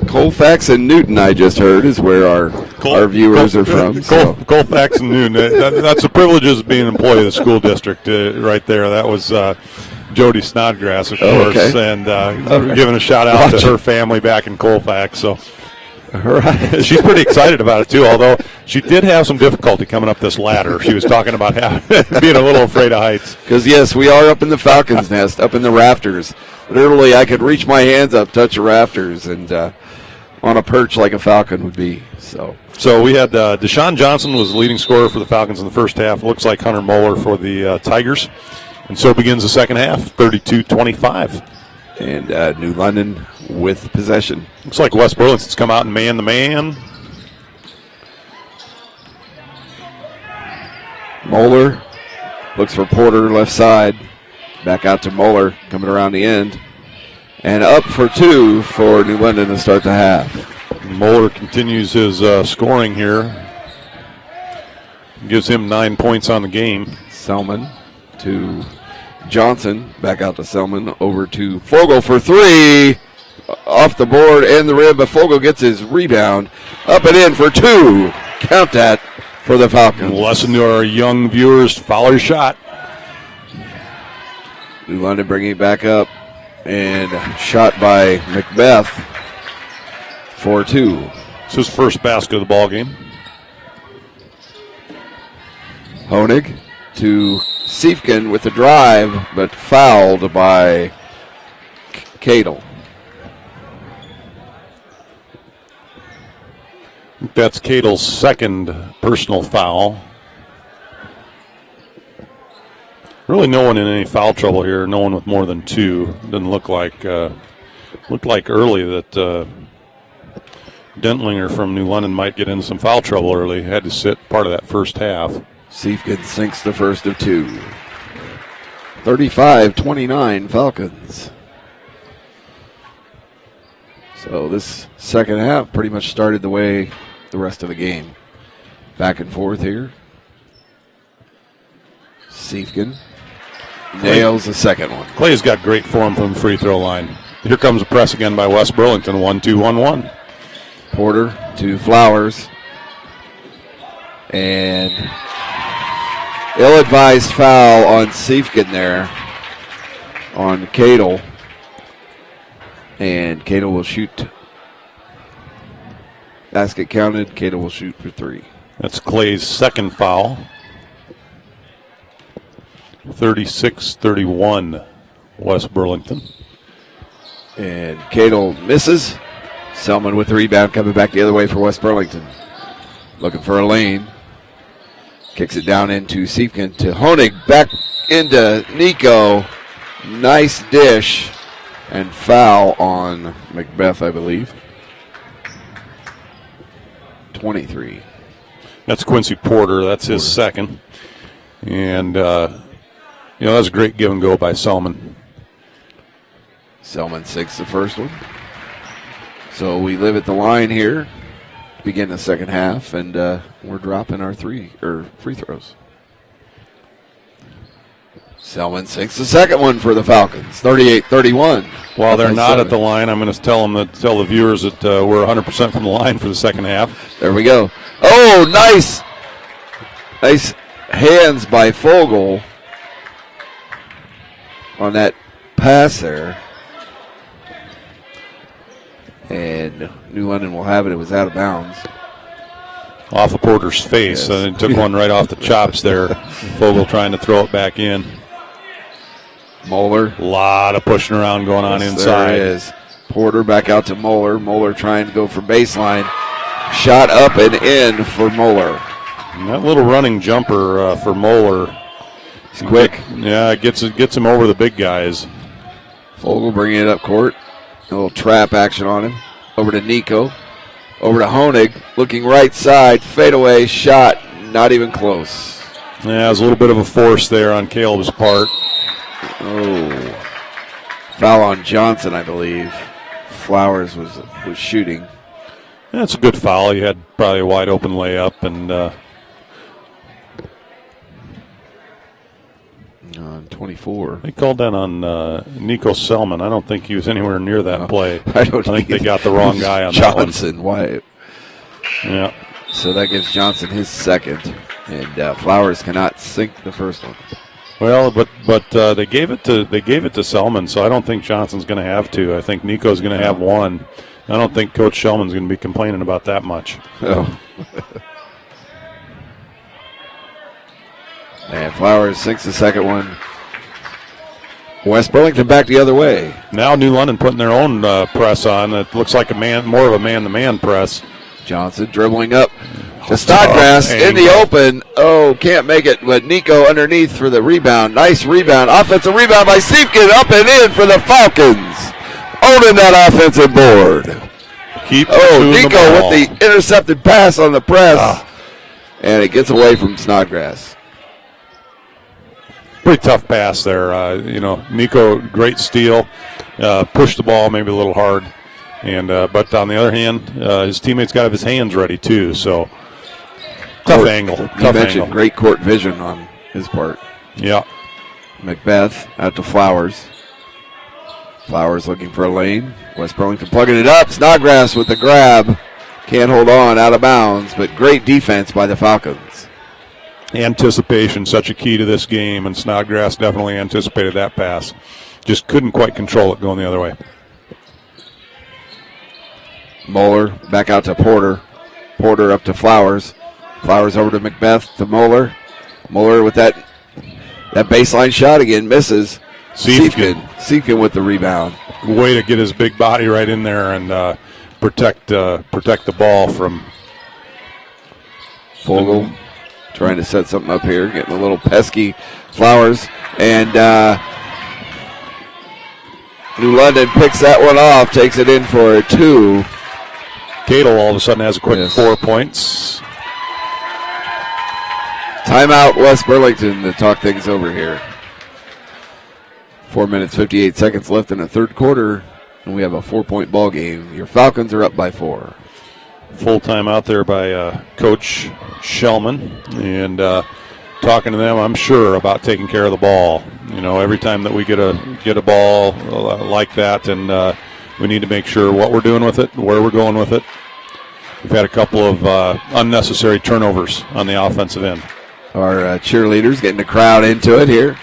Colfax and Newton, I just heard, is where our viewers are from. Colfax and Newton. That's the privileges of being an employee of the school district right there. That was Jody Snodgrass, of course, okay. And giving a shout out to her family back in Colfax. So, all right. She's pretty excited about it too. Although she did have some difficulty coming up this ladder. She was talking about being a little afraid of heights. Because yes, we are up in the Falcons' nest, up in the rafters. Literally, I could reach my hands up, touch the rafters, and on a perch like a falcon would be. So we had Deshaun Johnson was the leading scorer for the Falcons in the first half. Looks like Hunter Moeller for the Tigers. And so begins the second half, 32-25. And New London with possession. Looks like West Burlington's come out and man the man. Moeller looks for Porter left side. Back out to Moeller coming around the end. And up for two for New London to start the half. Moeller continues his scoring here. Gives him 9 points on the game. Selman to Johnson. Back out to Selman. Over to Fogle for three. Off the board and the rim, but Fogle gets his rebound. Up and in for two. Count that for the Falcons. Lesson to our young viewers, follow your shot. New London bringing it back up. And shot by Macbeth for two. It's his first basket of the ball game. Honig to Siefken with the drive, but fouled by Cadle. That's Cadle's second personal foul. Really no one in any foul trouble here, no one with more than 2. Didn't look like early that Dentlinger from New London might get into some foul trouble early. Had to sit part of that first half. Siefken sinks the first of 2. 35-29 Falcons. So this second half pretty much started the way the rest of the game. Back and forth here. Siefken nails the second one. Clay's got great form from the free throw line. Here comes a press again by West Burlington. 1-2-1-1. Porter to Flowers. And ill-advised foul on Siefken there on Cadle. And Cadle will shoot. Basket counted. Cadle will shoot for 3. That's Clay's second foul. 36-31 West Burlington. And Cadle misses. Selman with the rebound coming back the other way for West Burlington. Looking for a lane. Kicks it down into Siefken to Honig. Back into Nico. Nice dish. And foul on Macbeth, I believe. 23. That's Quincy Porter. That's his second. And, that was a great give and go by Selman. Selman sinks the first one. So we live at the line here. Begin the second half, and we're dropping our free throws. Selman sinks the second one for the Falcons, 38-31. While they're not at the line, I'm going to tell the viewers that we're 100% from the line for the second half. There we go. Oh, nice hands by Fogel on that pass there. And New London will have it. It was out of bounds. Off of Porter's face. Yes. And took one right off the chops there. Fogel trying to throw it back in. Moeller. A lot of pushing around going on inside. There it is. Porter back out to Moeller. Moeller trying to go for baseline. Shot up and in for Moeller. And that little running jumper for Moeller. He's quick. Gets him over the big guys. Fogel bringing it up court. A little trap action on him. Over to Nico. Over to Honig. Looking right side. Fadeaway shot. Not even close. Yeah, it was a little bit of a force there on Caleb's part. Oh. Foul on Johnson, I believe. Flowers was shooting. That's a good foul. He had probably a wide open layup. And on 24. they called that on Nico Selman. I don't think he was anywhere near that play. I think they got the wrong guy on that one. Johnson, why? Yeah. So that gives Johnson his second. And Flowers cannot sink the first one. Well, but they gave it to Selman, so I don't think Johnson's going to have to. I think Nico's going to have one. I don't think Coach Shellman's going to be complaining about that much. Oh. And Flowers sinks the second one. West Burlington back the other way. Now New London putting their own press on. It looks like more of a man-to-man press. Johnson dribbling up to Snodgrass in the open. Oh, can't make it, but Nico underneath for the rebound. Nice rebound. Offensive rebound by Siefken, up and in for the Falcons. Owning that offensive board. Nico with the intercepted pass on the press. And it gets away from Snodgrass. Pretty tough pass there. Nico, great steal. Pushed the ball maybe a little hard. But on the other hand, his teammates got his hands ready too. So tough angle. You mentioned great court vision on his part. Yeah. Macbeth out to Flowers. Flowers looking for a lane. West Burlington plugging it up. Snodgrass with the grab. Can't hold on, out of bounds, but great defense by the Falcons. Anticipation, such a key to this game, and Snodgrass definitely anticipated that pass. Just couldn't quite control it going the other way. Moeller back out to Porter. Porter up to Flowers. Flowers over to Macbeth to Moeller. Muller with that baseline shot again, misses. Siefken with the rebound. Way to get his big body right in there and protect the ball from Fogel trying to set something up here, getting a little pesky. Flowers, and New London picks that one off, takes it in for a 2. Cadle all of a sudden has a quick 4 points. Timeout, West Burlington, to talk things over here. 4 minutes, 58 seconds left in the third quarter, and we have a 4-point ball game. Your Falcons are up by 4. Full time out there by Coach Shellman, and talking to them, I'm sure, about taking care of the ball. You know, every time that we get a ball like that, and we need to make sure what we're doing with it, where we're going with it. We've had a couple of unnecessary turnovers on the offensive end. Our cheerleaders getting the crowd into it here.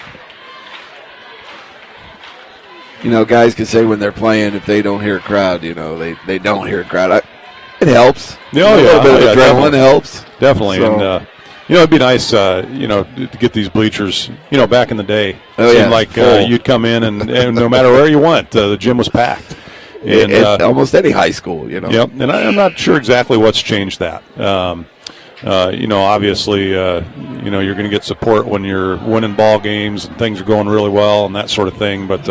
You know, guys can say when they're playing, if they don't hear a crowd, you know, they don't hear a crowd. It helps. A little bit of adrenaline helps. Definitely. So, And, it'd be nice, to get these bleachers, back in the day. Oh, It seemed like you'd come in and no matter where you went, the gym was packed. And almost any high school, Yep, and I'm not sure exactly what's changed that. Obviously, you're going to get support when you're winning ball games and things are going really well and that sort of thing. But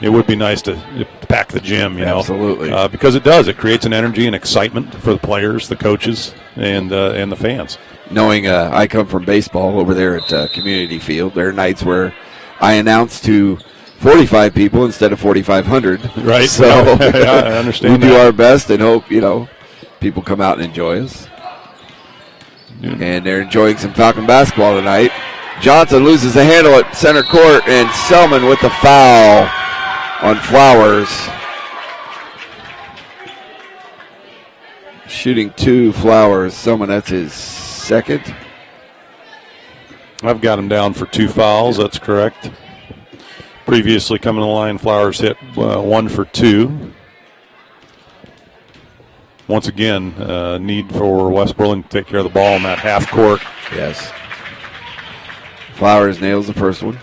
it would be nice to pack the gym, Absolutely. because it does. It creates an energy and excitement for the players, the coaches, and the fans. Knowing I come from baseball over there at Community Field, there are nights where I announce to 45 people instead of 4,500. Right. So I understand. We do our best and hope people come out and enjoy us. Yeah. And they're enjoying some Falcon basketball tonight. Johnson loses the handle at center court, and Selman with the foul on Flowers. Shooting 2 Flowers. Selman, that's his second. I've got him down for 2 fouls. That's correct. Previously coming to the line, Flowers hit 1 for 2. Once again, need for West Burlington to take care of the ball in that half court. Yes. Flowers nails the first one.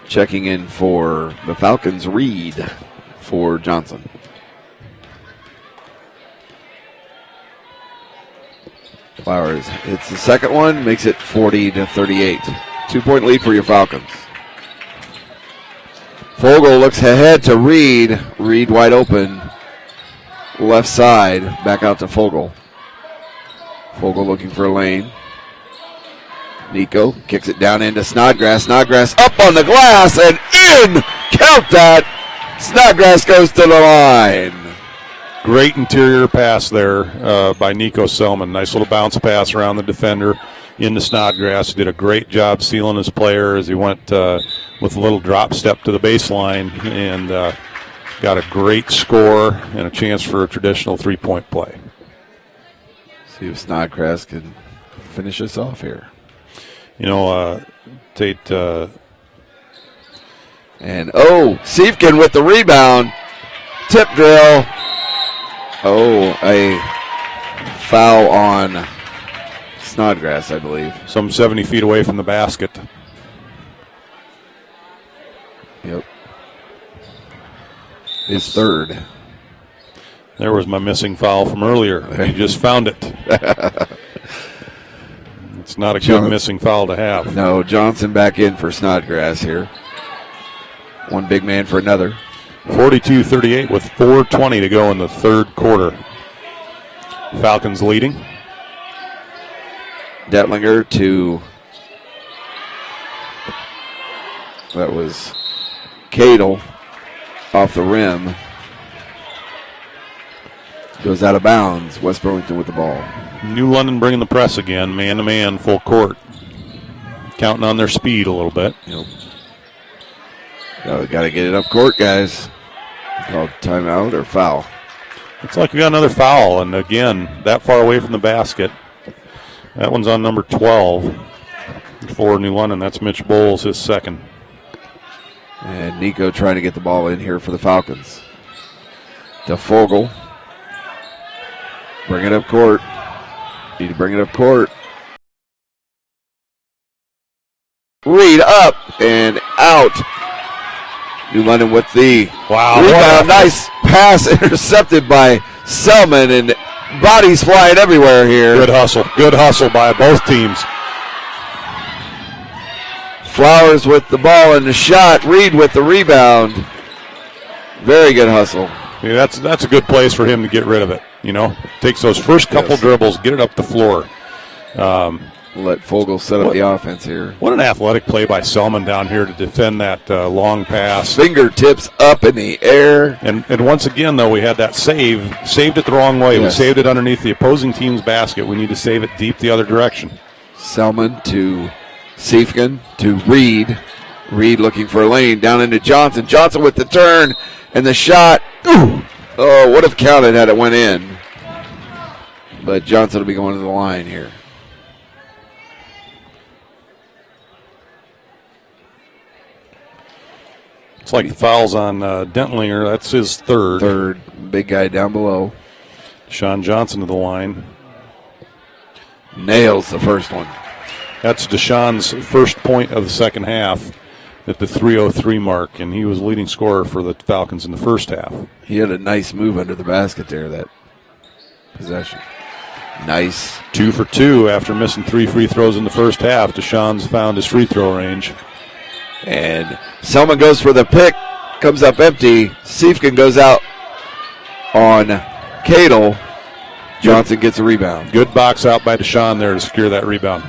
Checking in for the Falcons, Reed for Johnson. Flowers hits the second one, makes it 40-38. 2-point lead for your Falcons. Fogel looks ahead to Reed. Reed wide open. Left side, back out to Fogel. Fogel looking for a lane. Nico kicks it down into Snodgrass. Snodgrass up on the glass and in! Count that! Snodgrass goes to the line. Great interior pass there by Nico Selman. Nice little bounce pass around the defender into Snodgrass. He did a great job sealing his player as he went with a little drop step to the baseline and got a great score and a chance for a traditional 3-point play. See if Snodgrass can finish us off here. Tate. And Siefken with the rebound. Tip drill. A foul on Snodgrass, I believe. Some 70 feet away from the basket. Yep. His third. There was my missing foul from earlier. You just found it. It's not a good missing foul to have. No, Johnson back in for Snodgrass here. One big man for another. 42-38 with 4:20 to go in the third quarter. Falcons leading. Detlinger to, that was Cadle off the rim. Goes out of bounds. West Burlington with the ball. New London bringing the press again, man-to-man, full court. Counting on their speed a little bit. Yep. Got to get it up court, guys. Called timeout or foul. Looks like we got another foul, and again, that far away from the basket. That one's on number 12 for New London. That's Mitch Bowles, his second. And Nico trying to get the ball in here for the Falcons. To Fogel. Bring it up court. Need to bring it up court. Reed up and out. New London with the Wow. rebound. Nice pass intercepted by Selman, and bodies flying everywhere here. Good hustle. Good hustle by both teams. Flowers with the ball and the shot. Reed with the rebound. Very good hustle. Yeah, that's a good place for him to get rid of it. You know, takes those first couple dribbles, get it up the floor. Let Fogel set up the offense here. What an athletic play by Selman down here to defend that long pass. Fingertips up in the air. And once again, though, we had that save. Saved it the wrong way. Yes. We saved it underneath the opposing team's basket. We need to save it deep the other direction. Selman to Siefken to Reed. Reed looking for a lane down into Johnson. Johnson with the turn and the shot. Ooh. Oh, would have counted had it went in. But Johnson will be going to the line here. It's like the foul's on Dentlinger. That's his third. Third, big guy down below. Sean Johnson to the line. Nails the first one. That's Deshaun's first point of the second half at the 3:03 mark, and he was leading scorer for the Falcons in the first half. He had a nice move under the basket there, that possession. Nice. 2 for 2 after missing 3 free throws in the first half. Deshaun's found his free throw range. And Selman goes for the pick, comes up empty. Siefken goes out on Cadle. Johnson gets a rebound. Good box out by Deshaun there to secure that rebound.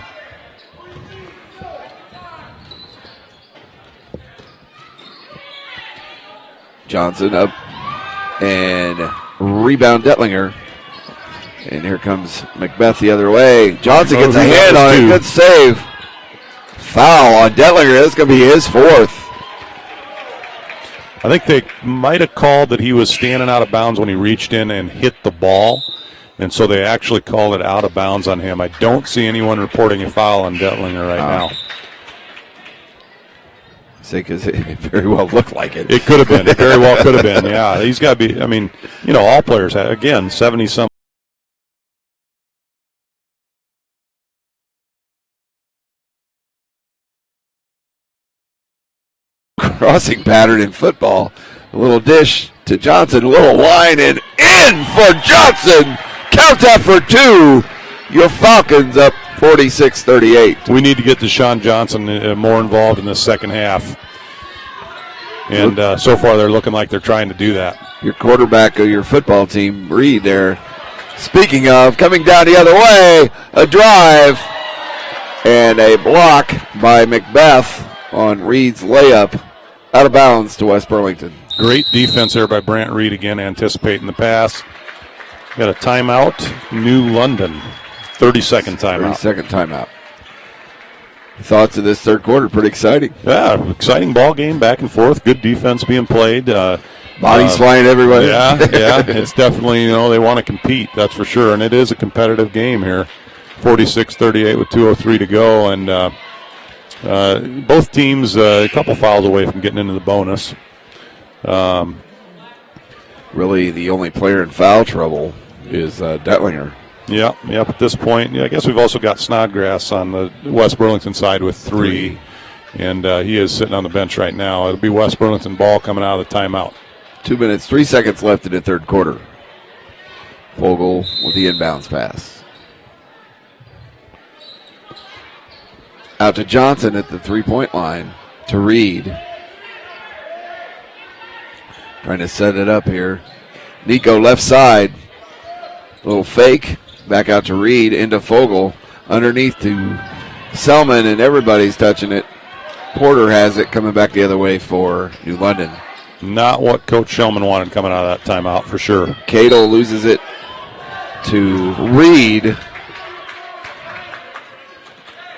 Johnson up and rebound Detlinger. And here comes Macbeth the other way. Johnson gets a hand on it. Good save. Foul on Detlinger. That's going to be his fourth. I think they might have called that he was standing out of bounds when he reached in and hit the ball, and so they actually called it out of bounds on him. I don't see anyone reporting a foul on Detlinger right now. Because it very well looked like it. It could have been. It very well could have been, yeah. He's got to be, I mean, you know, all players have, again, 70-some. Crossing pattern in football. A little dish to Johnson, a little line, and in for Johnson. Count that for two. Your Falcons up 46-38. We need to get Deshaun Johnson more involved in the second half. And so far they're looking like they're trying to do that. Your quarterback of your football team, Reed, there. Speaking of, coming down the other way, a drive and a block by Macbeth on Reed's layup. Out of bounds to West Burlington. Great defense there by Brant Reed, again anticipating the pass. Got a timeout, New London. 30-second timeout. 30-second timeout. Thoughts of this third quarter? Pretty exciting. Yeah, exciting ball game, back and forth. Good defense being played. Bodies flying everywhere. Yeah, it's definitely, you know, they want to compete, that's for sure. And it is a competitive game here. 46-38 with 2:03 to go. And both teams a couple fouls away from getting into the bonus. Really, the only player in foul trouble is Detlinger. Yep. At this point, I guess we've also got Snodgrass on the West Burlington side with 3. And he is sitting on the bench right now. It'll be West Burlington ball coming out of the timeout. 2 minutes, 3 seconds left in the third quarter. Vogel with the inbounds pass. Out to Johnson at the three-point line. To Reed. Trying to set it up here. Nico left side. Little fake. Back out to Reed. Into Vogel. Underneath to Selman, and everybody's touching it. Porter has it, coming back the other way for New London. Not what Coach Shellman wanted coming out of that timeout, for sure. Cadle loses it to Reed.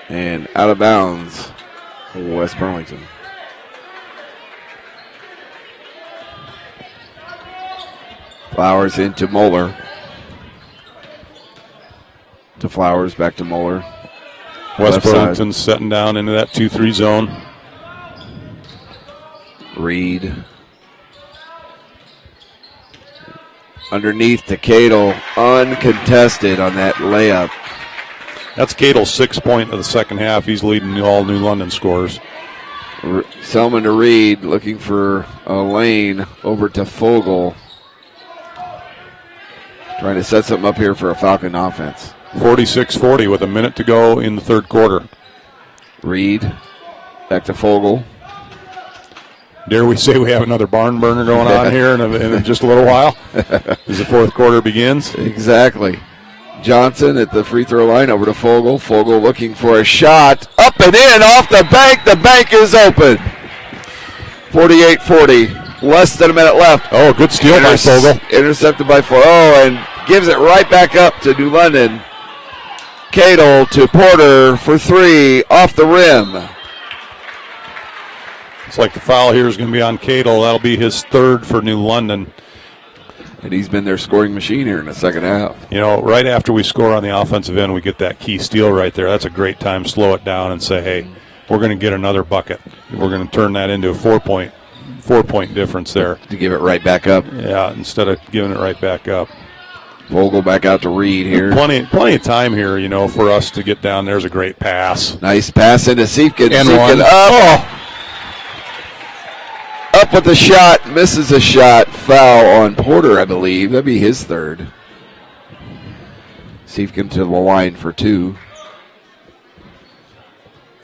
And out of bounds, West Burlington. Flowers into Moeller. To Flowers, back to Moeller. West Burlington's setting down into that 2-3 zone. Reed. Underneath to Cadle, uncontested on that layup. That's Cadle's 6th point of the second half. He's leading all New London scores. Selman to Reed, looking for a lane over to Fogel. Trying to set something up here for a Falcon offense. 46-40 with a minute to go in the third quarter. Reed, back to Fogel. Dare we say we have another barn burner going on here in just a little while as the fourth quarter begins? Exactly. Johnson at the free throw line over to Fogel. Fogel looking for a shot. Up and in off the bank. The bank is open. 48-40. Less than a minute left. Oh, good steal by Fogel. Intercepted by Fogel. Oh, and gives it right back up to New London. Cadle to Porter for 3 off the rim. It's like the foul here is going to be on Cadle. That'll be his 3rd for New London. And he's been their scoring machine here in the second half. You know, right after we score on the offensive end, we get that key steal right there. That's a great time to slow it down and say, hey, we're going to get another bucket. We're going to turn that into a 4-point difference there. To give it right back up. Yeah, instead of giving it right back up. Vogel back out to Reed here. Plenty of time here, you know, for us to get down. There's a great pass. Nice pass into Siefkin. And Siefkin one. up. Oh. Up with the shot. Misses a shot. Foul on Porter, I believe. That'd be his 3rd. Siefkin to the line for 2.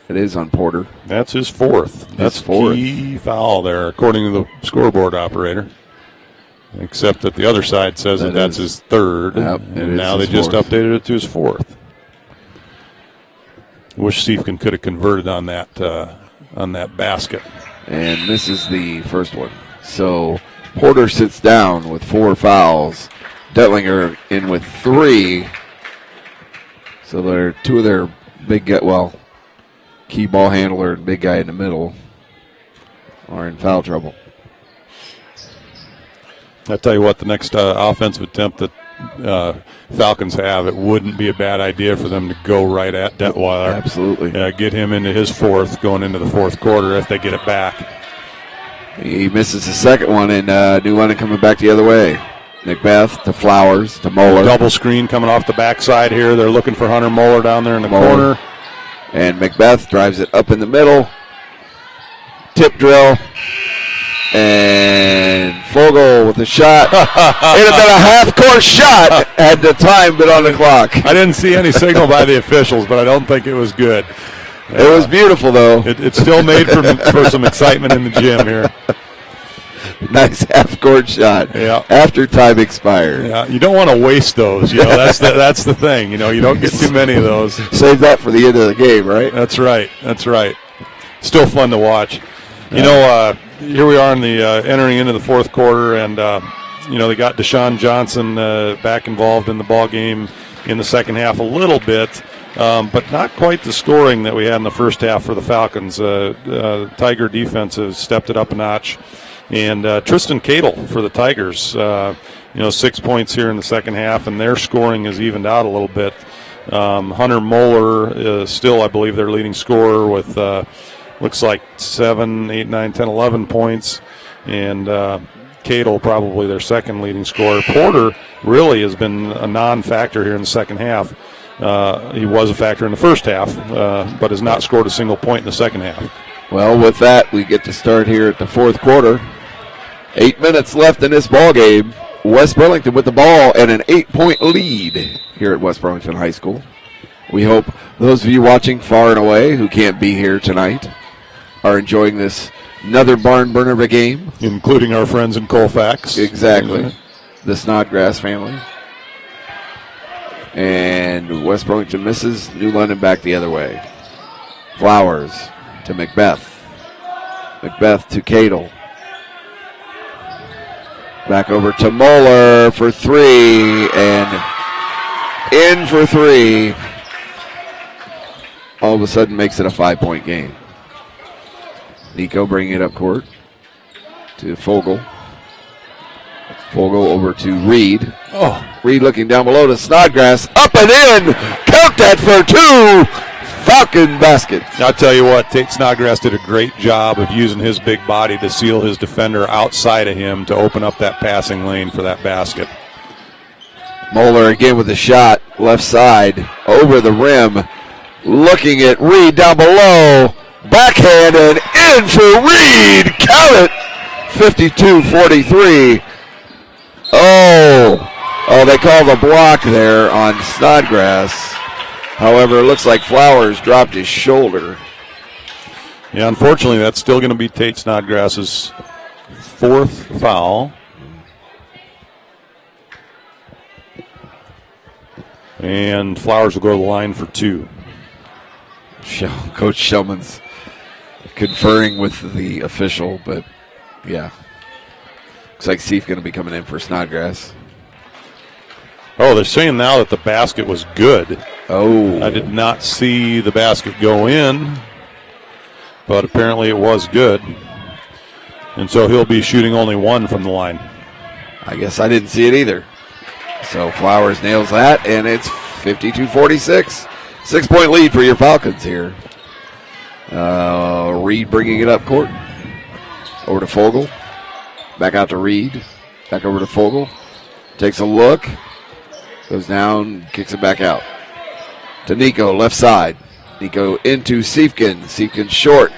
It is on Porter. That's his 4th. That's 4th. Key foul there, according to the scoreboard operator. Except that the other side says that's his 3rd. Yep, and now they just updated it to his 4th. Wish Siefkin could have converted on that basket. And misses the first one. So Porter sits down with 4 fouls. Detlinger in with 3. So they're 2 of their big key ball handler and big guy in the middle are in foul trouble. I'll tell you what, the next offensive attempt that Falcons have, it wouldn't be a bad idea for them to go right at Detweiler. Absolutely. Get him into his 4th, going into the fourth quarter if they get it back. He misses the second one, and New London coming back the other way. Macbeth to Flowers to Moeller. Double screen coming off the backside here. They're looking for Hunter Moeller down there in the corner. And Macbeth drives it up in the middle. Tip drill. And Fogel with a shot. It had been a half-court shot had the time been on the clock. I didn't see any signal by the officials, but I don't think it was good. It was beautiful, though. It still made for some excitement in the gym here. Nice half-court shot. Yeah. After time expired. Yeah, you don't want to waste those. You know, that's the thing. You know, you don't get too many of those. Save that for the end of the game, right? That's right. Still fun to watch. You know, here we are in the entering into the fourth quarter, and you know, they got Deshaun Johnson back involved in the ball game in the second half a little bit, but not quite the scoring that we had in the first half for the Falcons. Tiger defense has stepped it up a notch, and Tristan Cadle for the Tigers, you know, 6 points here in the second half, and their scoring has evened out a little bit. Hunter Moeller is still, I believe, their leading scorer with looks like 7, 8, 9, 10, 11 points, and Cadle probably their second leading scorer. Porter really has been a non-factor here in the second half. He was a factor in the first half, but has not scored a single point in the second half. Well, with that, we get to start here at the fourth quarter. 8 minutes left in this ball game. West Burlington with the ball and an 8-point lead here at West Burlington High School. We hope those of you watching far and away who can't be here tonight are enjoying this another barn burner of a game. Including our friends in Colfax. Exactly. The Snodgrass family. And West Burlington misses. New London back the other way. Flowers to Macbeth. Macbeth to Cadle. Back over to Moeller for 3. And in for 3. All of a sudden makes it a 5-point game. Nico bringing it up court to Fogel. Fogel over to Reed. Oh, Reed looking down below to Snodgrass. Up and in. Count that for 2. Falcon basket. I'll tell you what, Tate Snodgrass did a great job of using his big body to seal his defender outside of him to open up that passing lane for that basket. Moeller again with a shot. left side, over the rim, looking at Reed down below, backhand and in for Reed, count it, 52-43. Oh, they call the block there on Snodgrass. However, it looks like Flowers dropped his shoulder. Yeah, unfortunately, that's still going to be Tate Snodgrass's 4th foul. And Flowers will go to the line for 2. Coach Shellman's conferring with the official, but yeah. Looks like Seif going to be coming in for Snodgrass. Oh, they're saying now that the basket was good. Oh. I did not see the basket go in, but apparently it was good. And so he'll be shooting only 1 from the line. I guess I didn't see it either. So Flowers nails that, and it's 52-46. 6-point lead for your Falcons here. Reed bringing it up court. Over to Fogle. Back out to Reed. Back over to Fogle. Takes a look. Goes down, kicks it back out. To Nico, left side. Nico into Siefkin. Siefkin short.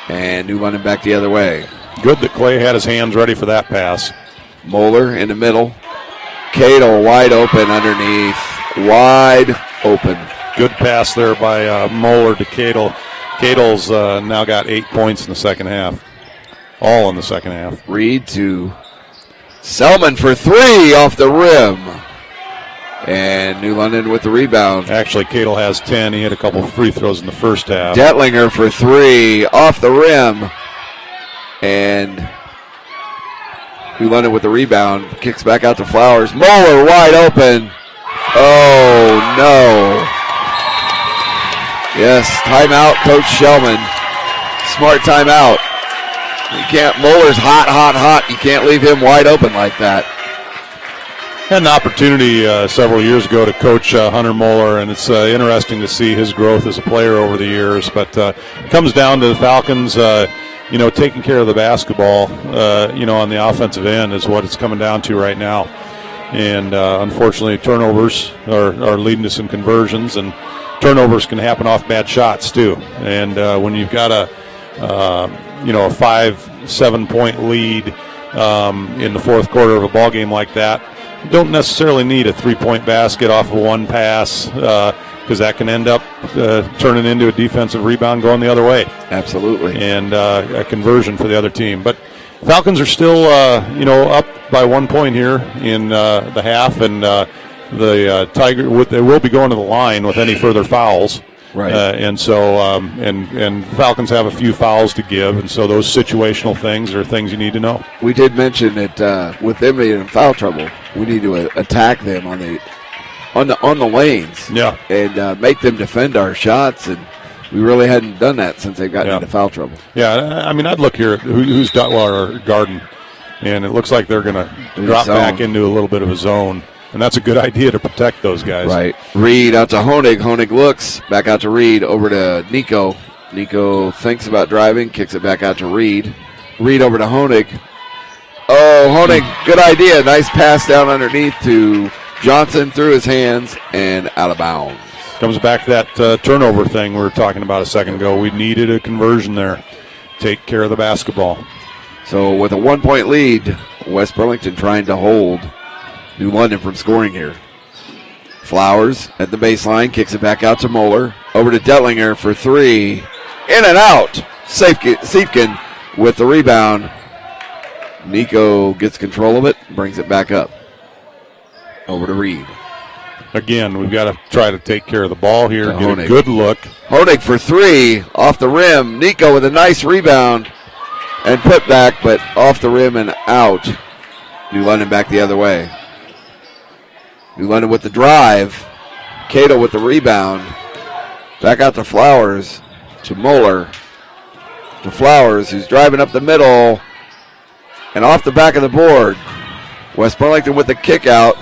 And New London back the other way. Good that Clay had his hands ready for that pass. Moeller in the middle. Cato wide open underneath. Wide open. Good pass there by Moeller to Cato. Cato's now got 8 points in the second half. All in the second half. Reed to Selman for 3 off the rim. And New London with the rebound. Actually, Cato has 10. He had a couple free throws in the first half. Detlinger for 3 off the rim. And New London with the rebound. Kicks back out to Flowers. Moeller wide open. Oh, no. Yes, timeout, Coach Shellman. Smart timeout. You can't, Moeller's hot. You can't leave him wide open like that. Had an opportunity several years ago to coach Hunter Moeller, and it's interesting to see his growth as a player over the years. But it comes down to the Falcons, taking care of the basketball, on the offensive end is what it's coming down to right now. And unfortunately, turnovers are leading to some conversions, and turnovers can happen off bad shots too. And when you've got a 5-7 point lead in the fourth quarter of a ball game like that, you don't necessarily need a 3-point basket off of one pass because that can end up turning into a defensive rebound going the other way. Absolutely. And a conversion for the other team. But Falcons are still, up by 1 point here in the half, and the Tiger they will be going to the line with any further fouls. Right. And Falcons have a few fouls to give, and so those situational things are things you need to know. We did mention that with them being in foul trouble, we need to attack them on the lanes. Yeah. And make them defend our shots, and we really hadn't done that since they've gotten into foul trouble. Yeah, I mean, I'd look here at who's Duttweiler or Garden, and it looks like they're going to drop back into a little bit of a zone. And that's a good idea to protect those guys. Right. Reed out to Honig. Honig looks. Back out to Reed. Over to Nico. Nico thinks about driving. Kicks it back out to Reed. Reed over to Honig. Oh, Honig, good idea. Nice pass down underneath to Johnson through his hands and out of bounds. Comes back to that turnover thing we were talking about a second ago. We needed a conversion there. Take care of the basketball. So with a 1 point lead, West Burlington trying to hold New London from scoring here. Flowers at the baseline, kicks it back out to Moeller. Over to Detlinger for 3. In and out. Siefkin with the rebound. Nico gets control of it, brings it back up. Over to Reed. Again, we've got to try to take care of the ball here, get Honig. a good look. Honig for 3, off the rim. Nico with a nice rebound and put back, but off the rim and out. New London back the other way. New London with the drive. Cato with the rebound. Back out to Flowers. To Moeller. To Flowers, who's driving up the middle. And off the back of the board. West Burlington with the kick out.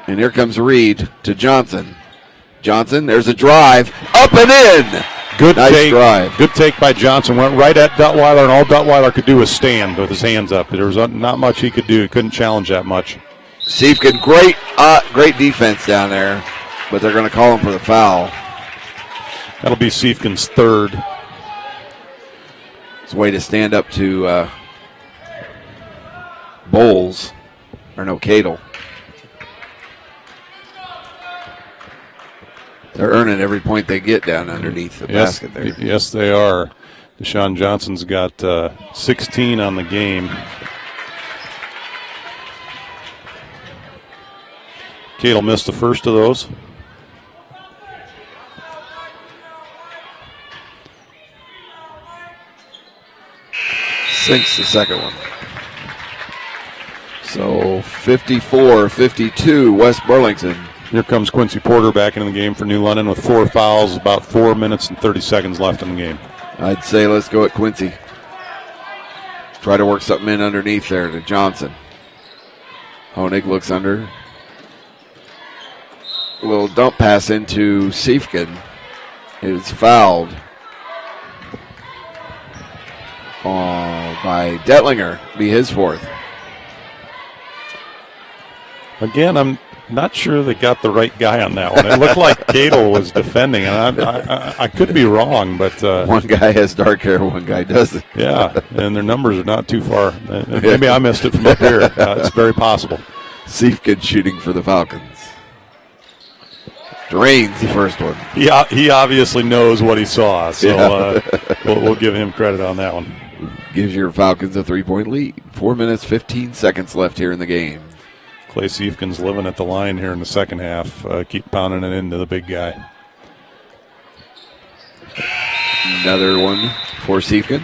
And here comes Reed to Johnson. Johnson, there's a drive. Up and in! Good nice take. Drive. Good take by Johnson. Went right at Duttweiler, and all Duttweiler could do was stand with his hands up. There was not much he could do. He couldn't challenge that much. Siefken, great defense down there, but they're going to call him for the foul. That'll be Siefken's third. It's a way to stand up to Bowles, or no, Cadle. They're earning every point they get down underneath the basket there. Yes, they are. Deshaun Johnson's got 16 on the game. Cadle missed the first of those. Sinks the second one. So 54-52, West Burlington. Here comes Quincy Porter back into the game for New London with 4 fouls, about 4 minutes and 30 seconds left in the game. I'd say let's go at Quincy. Try to work something in underneath there to Johnson. Honig looks under. A little dump pass into Siefken. Is fouled by Detlinger. Be his fourth. Again, I'm not sure they got the right guy on that one. It looked like Cadle was defending, and I could be wrong, but one guy has dark hair, one guy doesn't. Yeah, and their numbers are not too far. Maybe I missed it from up here. It's very possible. Siefken shooting for the Falcons. Drains the first one. He obviously knows what he saw, so we'll give him credit on that one. Gives your Falcons a 3-point lead. 4 minutes, 15 seconds left here in the game. Clay Siefken's living at the line here in the second half. Keep pounding it into the big guy. Another one for Siefken.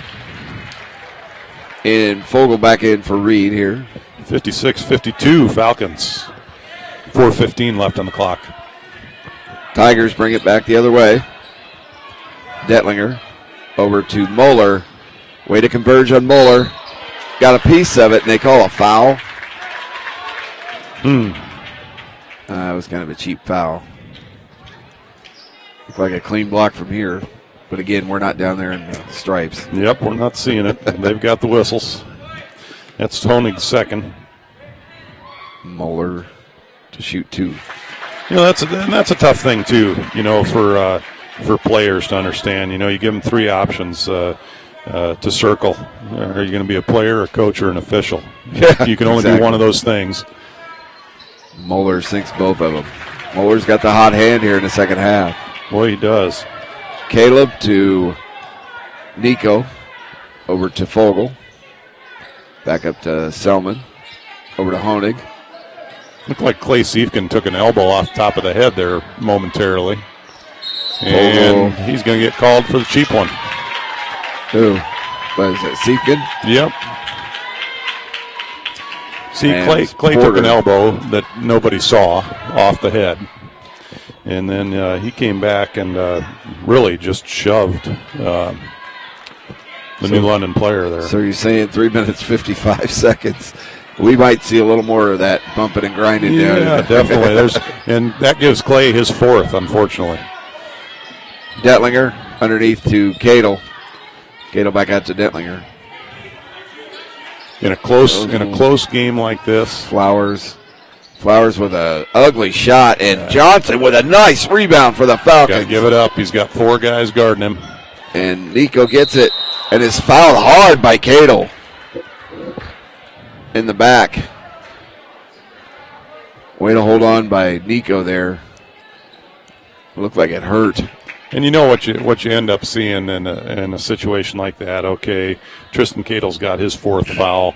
And Fogle back in for Reed here. 56-52 Falcons. 4:15 left on the clock. Tigers bring it back the other way. Detlinger over to Moeller. Way to converge on Moeller. Got a piece of it, and they call a foul. It was kind of a cheap foul. Looked like a clean block from here. But again, we're not down there in the stripes. Yep, we're not seeing it. They've got the whistles. That's Honig's second. Moeller to shoot 2. You know, that's a tough thing too. You know, for players to understand. You know, you give them 3 options to circle. Are you going to be a player, a coach, or an official? Yeah, you can only exactly. be one of those things. Moeller sinks both of them. Moeller's got the hot hand here in the second half. Boy, he does. Caleb to Nico. Over to Fogle. Back up to Selman. Over to Honig. Looked like Clay Siefken took an elbow off the top of the head there momentarily. And he's going to get called for the cheap one. Who? What is it, Siefken? Yep. See, And Clay took an elbow that nobody saw off the head. And then he came back and really just shoved the New London player there. So you're saying 3 minutes, 55 seconds. We might see a little more of that bumping and grinding down. Yeah, definitely. And that gives Clay his fourth, unfortunately. Detlinger underneath to Cadle. Cadle back out to Detlinger. In a close game like this, Flowers with a ugly shot, and Johnson with a nice rebound for the Falcons. got to give it up. He's got 4 guys guarding him. And Nico gets it and is fouled hard by Cadle in the back. Way to hold on by Nico there. Looked like it hurt. And you know what you end up seeing in a situation like that. Okay, Tristan Cadle's got his 4th foul,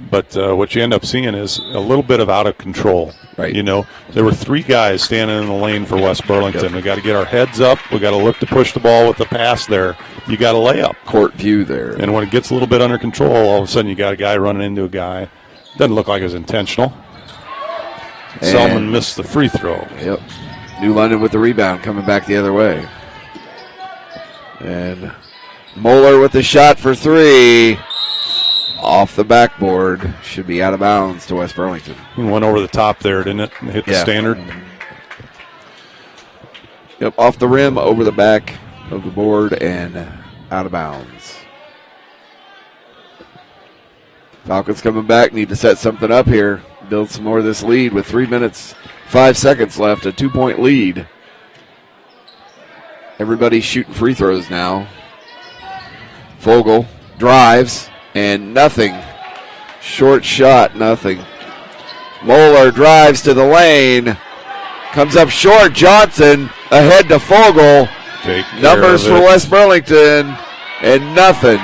but what you end up seeing is a little bit of out of control. Right. You know, there were 3 guys standing in the lane for West Burlington. Yep. We got to get our heads up. We got to look to push the ball with the pass there. You got to lay up. Court view there. And when it gets a little bit under control, all of a sudden you got a guy running into a guy. Doesn't look like it was intentional. Selman missed the free throw. Yep. New London with the rebound coming back the other way. And Moeller with the shot for 3. Off the backboard. Should be out of bounds to West Burlington. It went over the top there, didn't it? Hit the standard. Yep, off the rim, over the back of the board, and out of bounds. Falcons coming back, need to set something up here. build some more of this lead with 3 minutes, 5 seconds left, a 2-point lead. Everybody's shooting free throws now. Vogel drives, and nothing. Short shot, nothing. Moeller drives to the lane. Comes up short. Johnson ahead to Vogel. Numbers for West Burlington, and nothing.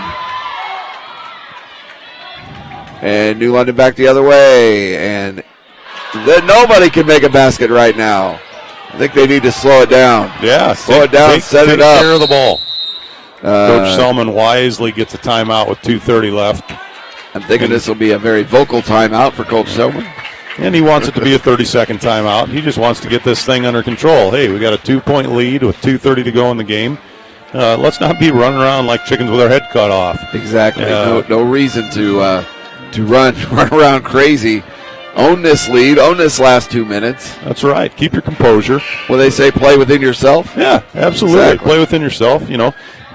And New London back the other way, and nobody can make a basket right now. I think they need to slow it down. Yeah, slow it down, set it up. Take care of the ball. Coach Selman wisely gets a timeout with 2:30 left. I'm thinking this will be a very vocal timeout for Coach Selman. And he wants it to be a 30-second timeout. He just wants to get this thing under control. Hey, we got a 2-point lead with 2:30 to go in the game. Let's not be running around like chickens with our head cut off. Exactly. No reason to run around crazy. Own this lead. Own this last 2 minutes. That's right. Keep your composure. Well, they say play within yourself. Yeah, absolutely. Exactly. Play within yourself.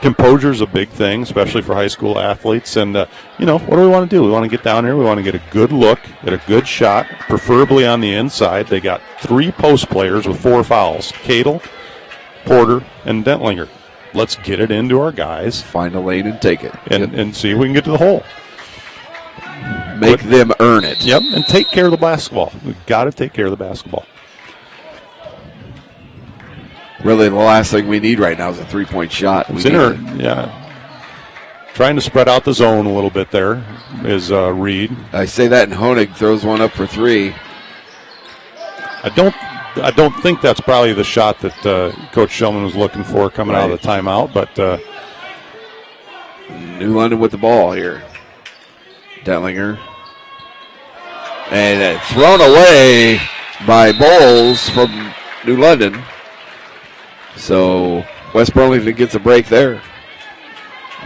Composure is a big thing, especially for high school athletes. And, what do we want to do? We want to get down here. We want to get a good look at a good shot, preferably on the inside. They got 3 post players with 4 fouls, Cadle, Porter, and Dentlinger. Let's get it into our guys. Find a lane and take it. And see if we can get to the hole. Make them earn it. Yep, and take care of the basketball. We've got to take care of the basketball. Really, the last thing we need right now is a 3-point shot. Trying to spread out the zone a little bit there is Reed. I say that, and Honig throws one up for 3. I don't think that's probably the shot that Coach Shellman was looking for coming out of the timeout, but New London with the ball here. Dentlinger. And thrown away by Bowles from New London. So West Burlington gets a break there.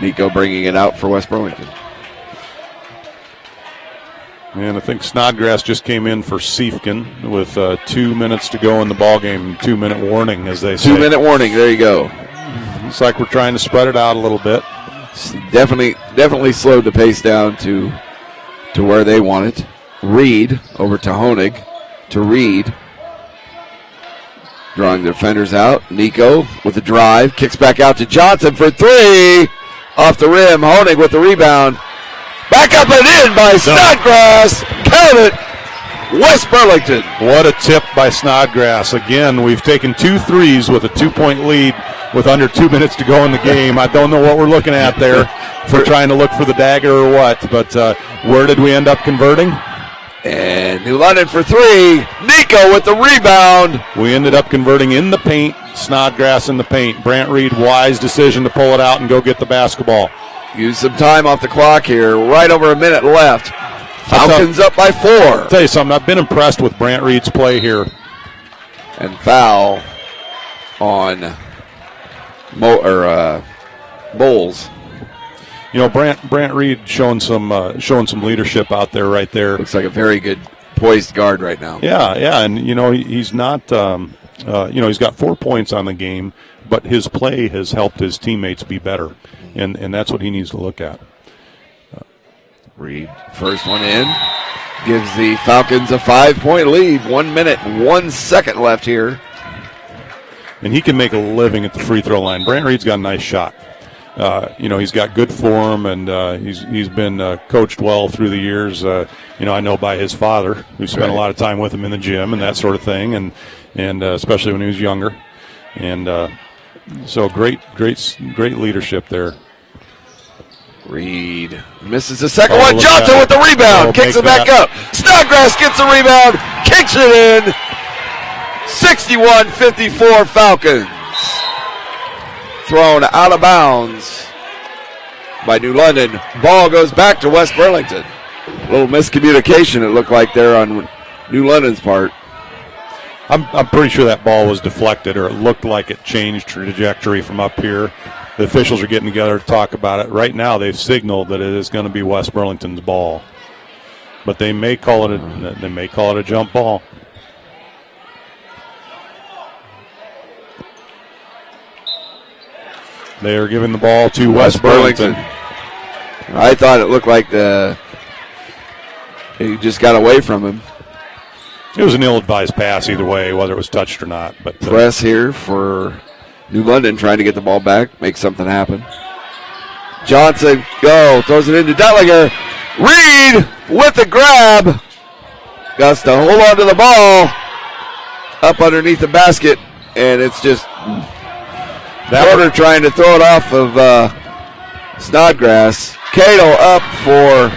Nico bringing it out for West Burlington. And I think Snodgrass just came in for Siefken with 2 minutes to go in the ballgame. 2-minute warning, as they say. 2-minute warning. There you go. Looks like we're trying to spread it out a little bit. Definitely slowed the pace down to where they want it. Reed over to Honig to Reed. Drawing the defenders out. Nico with the drive. Kicks back out to Johnson for 3. Off the rim. Honig with the rebound. Back up and in by Snodgrass. Count it. West Burlington. What a tip by Snodgrass. Again, we've taken 2 threes with a 2-point lead with under 2 minutes to go in the game. I don't know what we're looking at there for trying to look for the dagger or what, but where did we end up converting? And New London for 3. Nico with the rebound. We ended up converting in the paint. Snodgrass in the paint. Brant Reed, wise decision to pull it out and go get the basketball. Use some time off the clock here. Right over a minute left. Falcons up by 4. I'll tell you something. I've been impressed with Brant Reed's play here. And foul on Bowles. Brant Reed showing some leadership out there right there. Looks like a very good poised guard right now. Yeah, and he's not. He's got 4 points on the game, but his play has helped his teammates be better, and that's what he needs to look at. Reed, first one in, gives the Falcons a 5-point lead. 1 minute, 1 second left here. And he can make a living at the free throw line. Brant Reed's got a nice shot. He's got good form, and he's been coached well through the years. I know by his father, who spent a lot of time with him in the gym and that sort of thing, and especially when he was younger. And so great leadership there. Reed misses the second one. Johnson with the rebound. Kicks it back up. Snodgrass gets the rebound. Kicks it in. 61-54 Falcons. Thrown out of bounds by New London. Ball goes back to West Burlington. A little miscommunication, it looked like there on New London's part. I'm pretty sure that ball was deflected, or it looked like it changed trajectory from up here. The officials are getting together to talk about it. Right now, they've signaled that it is going to be West Burlington's ball, but they may call it a jump ball. They are giving the ball to West Burlington. I thought it looked like he just got away from him. It was an ill-advised pass either way, whether it was touched or not. But press here for New London, trying to get the ball back, make something happen. Johnson, throws it into Detlinger. Reed with the grab. Got to hold on to the ball up underneath the basket, and it's just Porter trying to throw it off of Snodgrass. Cato up for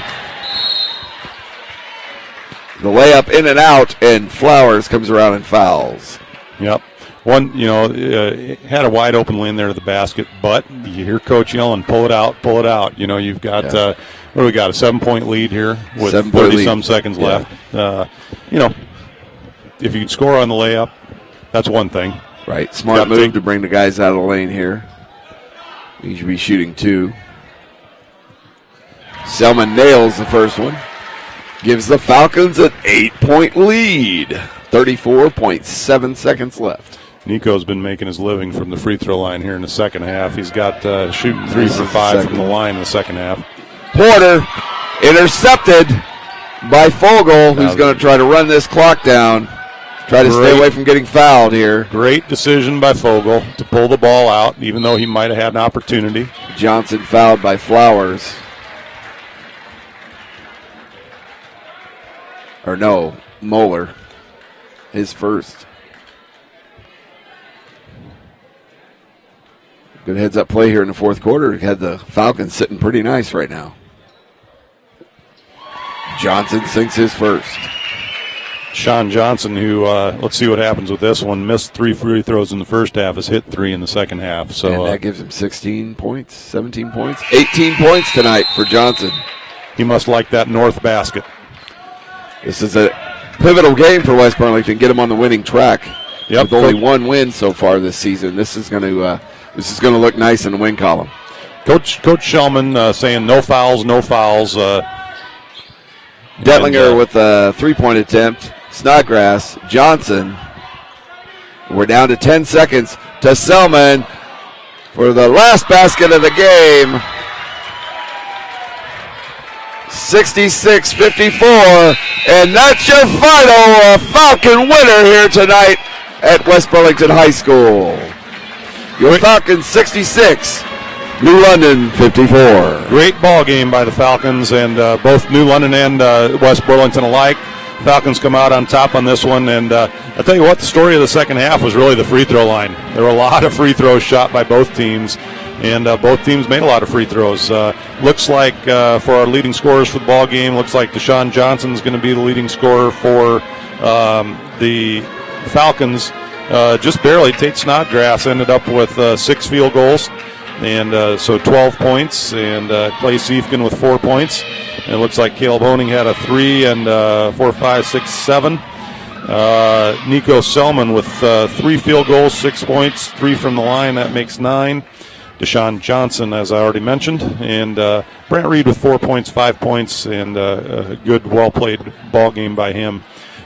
the layup in and out, and Flowers comes around and fouls. Yep. One, had a wide open lane there to the basket, but you hear Coach yelling, pull it out. You've got, what do we got, a 7-point lead here with 30-some seconds left. If you can score on the layup, that's one thing. Right, smart move to bring the guys out of the lane here. He should be shooting 2. Selman nails the first one. Gives the Falcons an 8-point lead. 34.7 seconds left. Nico's been making his living from the free throw line here in the second half. He's got shooting 3 for 5 from the line in the second half. Porter intercepted by Fogel, who's going to try to run this clock down. Try to stay away from getting fouled here. Great decision by Fogel to pull the ball out, even though he might have had an opportunity. Johnson fouled by Flowers. Or no, Moeller. His first. Good heads-up play here in the fourth quarter. Had the Falcons sitting pretty nice right now. Johnson sinks his first. Sean Johnson, who, let's see what happens with this one, missed 3 free throws in the first half, has hit 3 in the second half. So and that gives him 16 points, 17 points, 18 points tonight for Johnson. He must like that north basket. This is a pivotal game for West Burlington. Get them on the winning track. Yep. With only one win so far this season, this is going to look nice in the win column. Coach Shellman saying no fouls. Detlinger with a 3-point attempt. Snodgrass, Johnson. We're down to 10 seconds to Selman for the last basket of the game. 66-54, and that's your final Falcon winner here tonight at West Burlington High School. Your Falcons 66, New London 54. Great ball game by the Falcons, and both New London and West Burlington alike. Falcons come out on top on this one, and I'll tell you what, the story of the second half was really the free throw line. There were a lot of free throws shot by both teams, and both teams made a lot of free throws. Looks like for our leading scorers for the ball game, looks like Deshaun Johnson is going to be the leading scorer for the Falcons. Just barely. Tate Snodgrass ended up with 6 field goals, and so 12 points, and Clay Siefkin with 4 points. And it looks like Caleb Honing had a 3 and 4, 5, 6, 7. Nico Selman with 3 field goals, 6 points, 3 from the line. That makes 9. Deshaun Johnson, as I already mentioned, and Brant Reed with 4 points, 5 points, and a good, well-played ball game by him.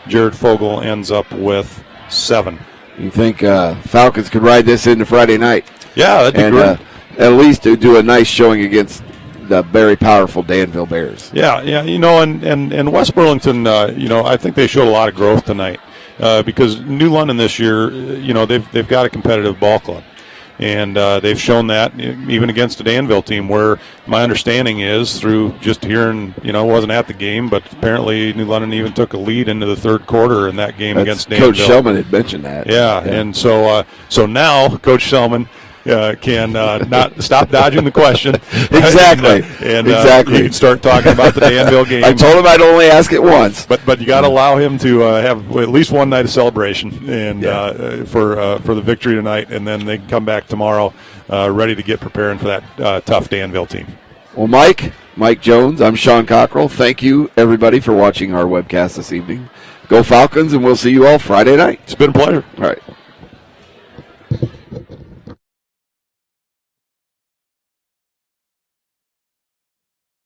Jared Fogel ends up with 7. You think Falcons could ride this into Friday night? Yeah, that'd be great. At least to do a nice showing against the very powerful Danville Bears. Yeah, and West Burlington, I think they showed a lot of growth tonight because New London this year, they've got a competitive ball club. And they've shown that even against a Danville team where my understanding is through just hearing, wasn't at the game, but apparently New London even took a lead into the third quarter in that game against Danville. Coach Shellman had mentioned that. Yeah. And so now Coach Shellman can not stop dodging the question. Exactly. Exactly. You can start talking about the Danville game. I told him I'd only ask it once. But you got to allow him to have at least one night of celebration and for the victory tonight, and then they can come back tomorrow ready to get preparing for that tough Danville team. Well, Mike Jones, I'm Sean Cockrell. Thank you, everybody, for watching our webcast this evening. Go Falcons, and we'll see you all Friday night. It's been a pleasure. All right.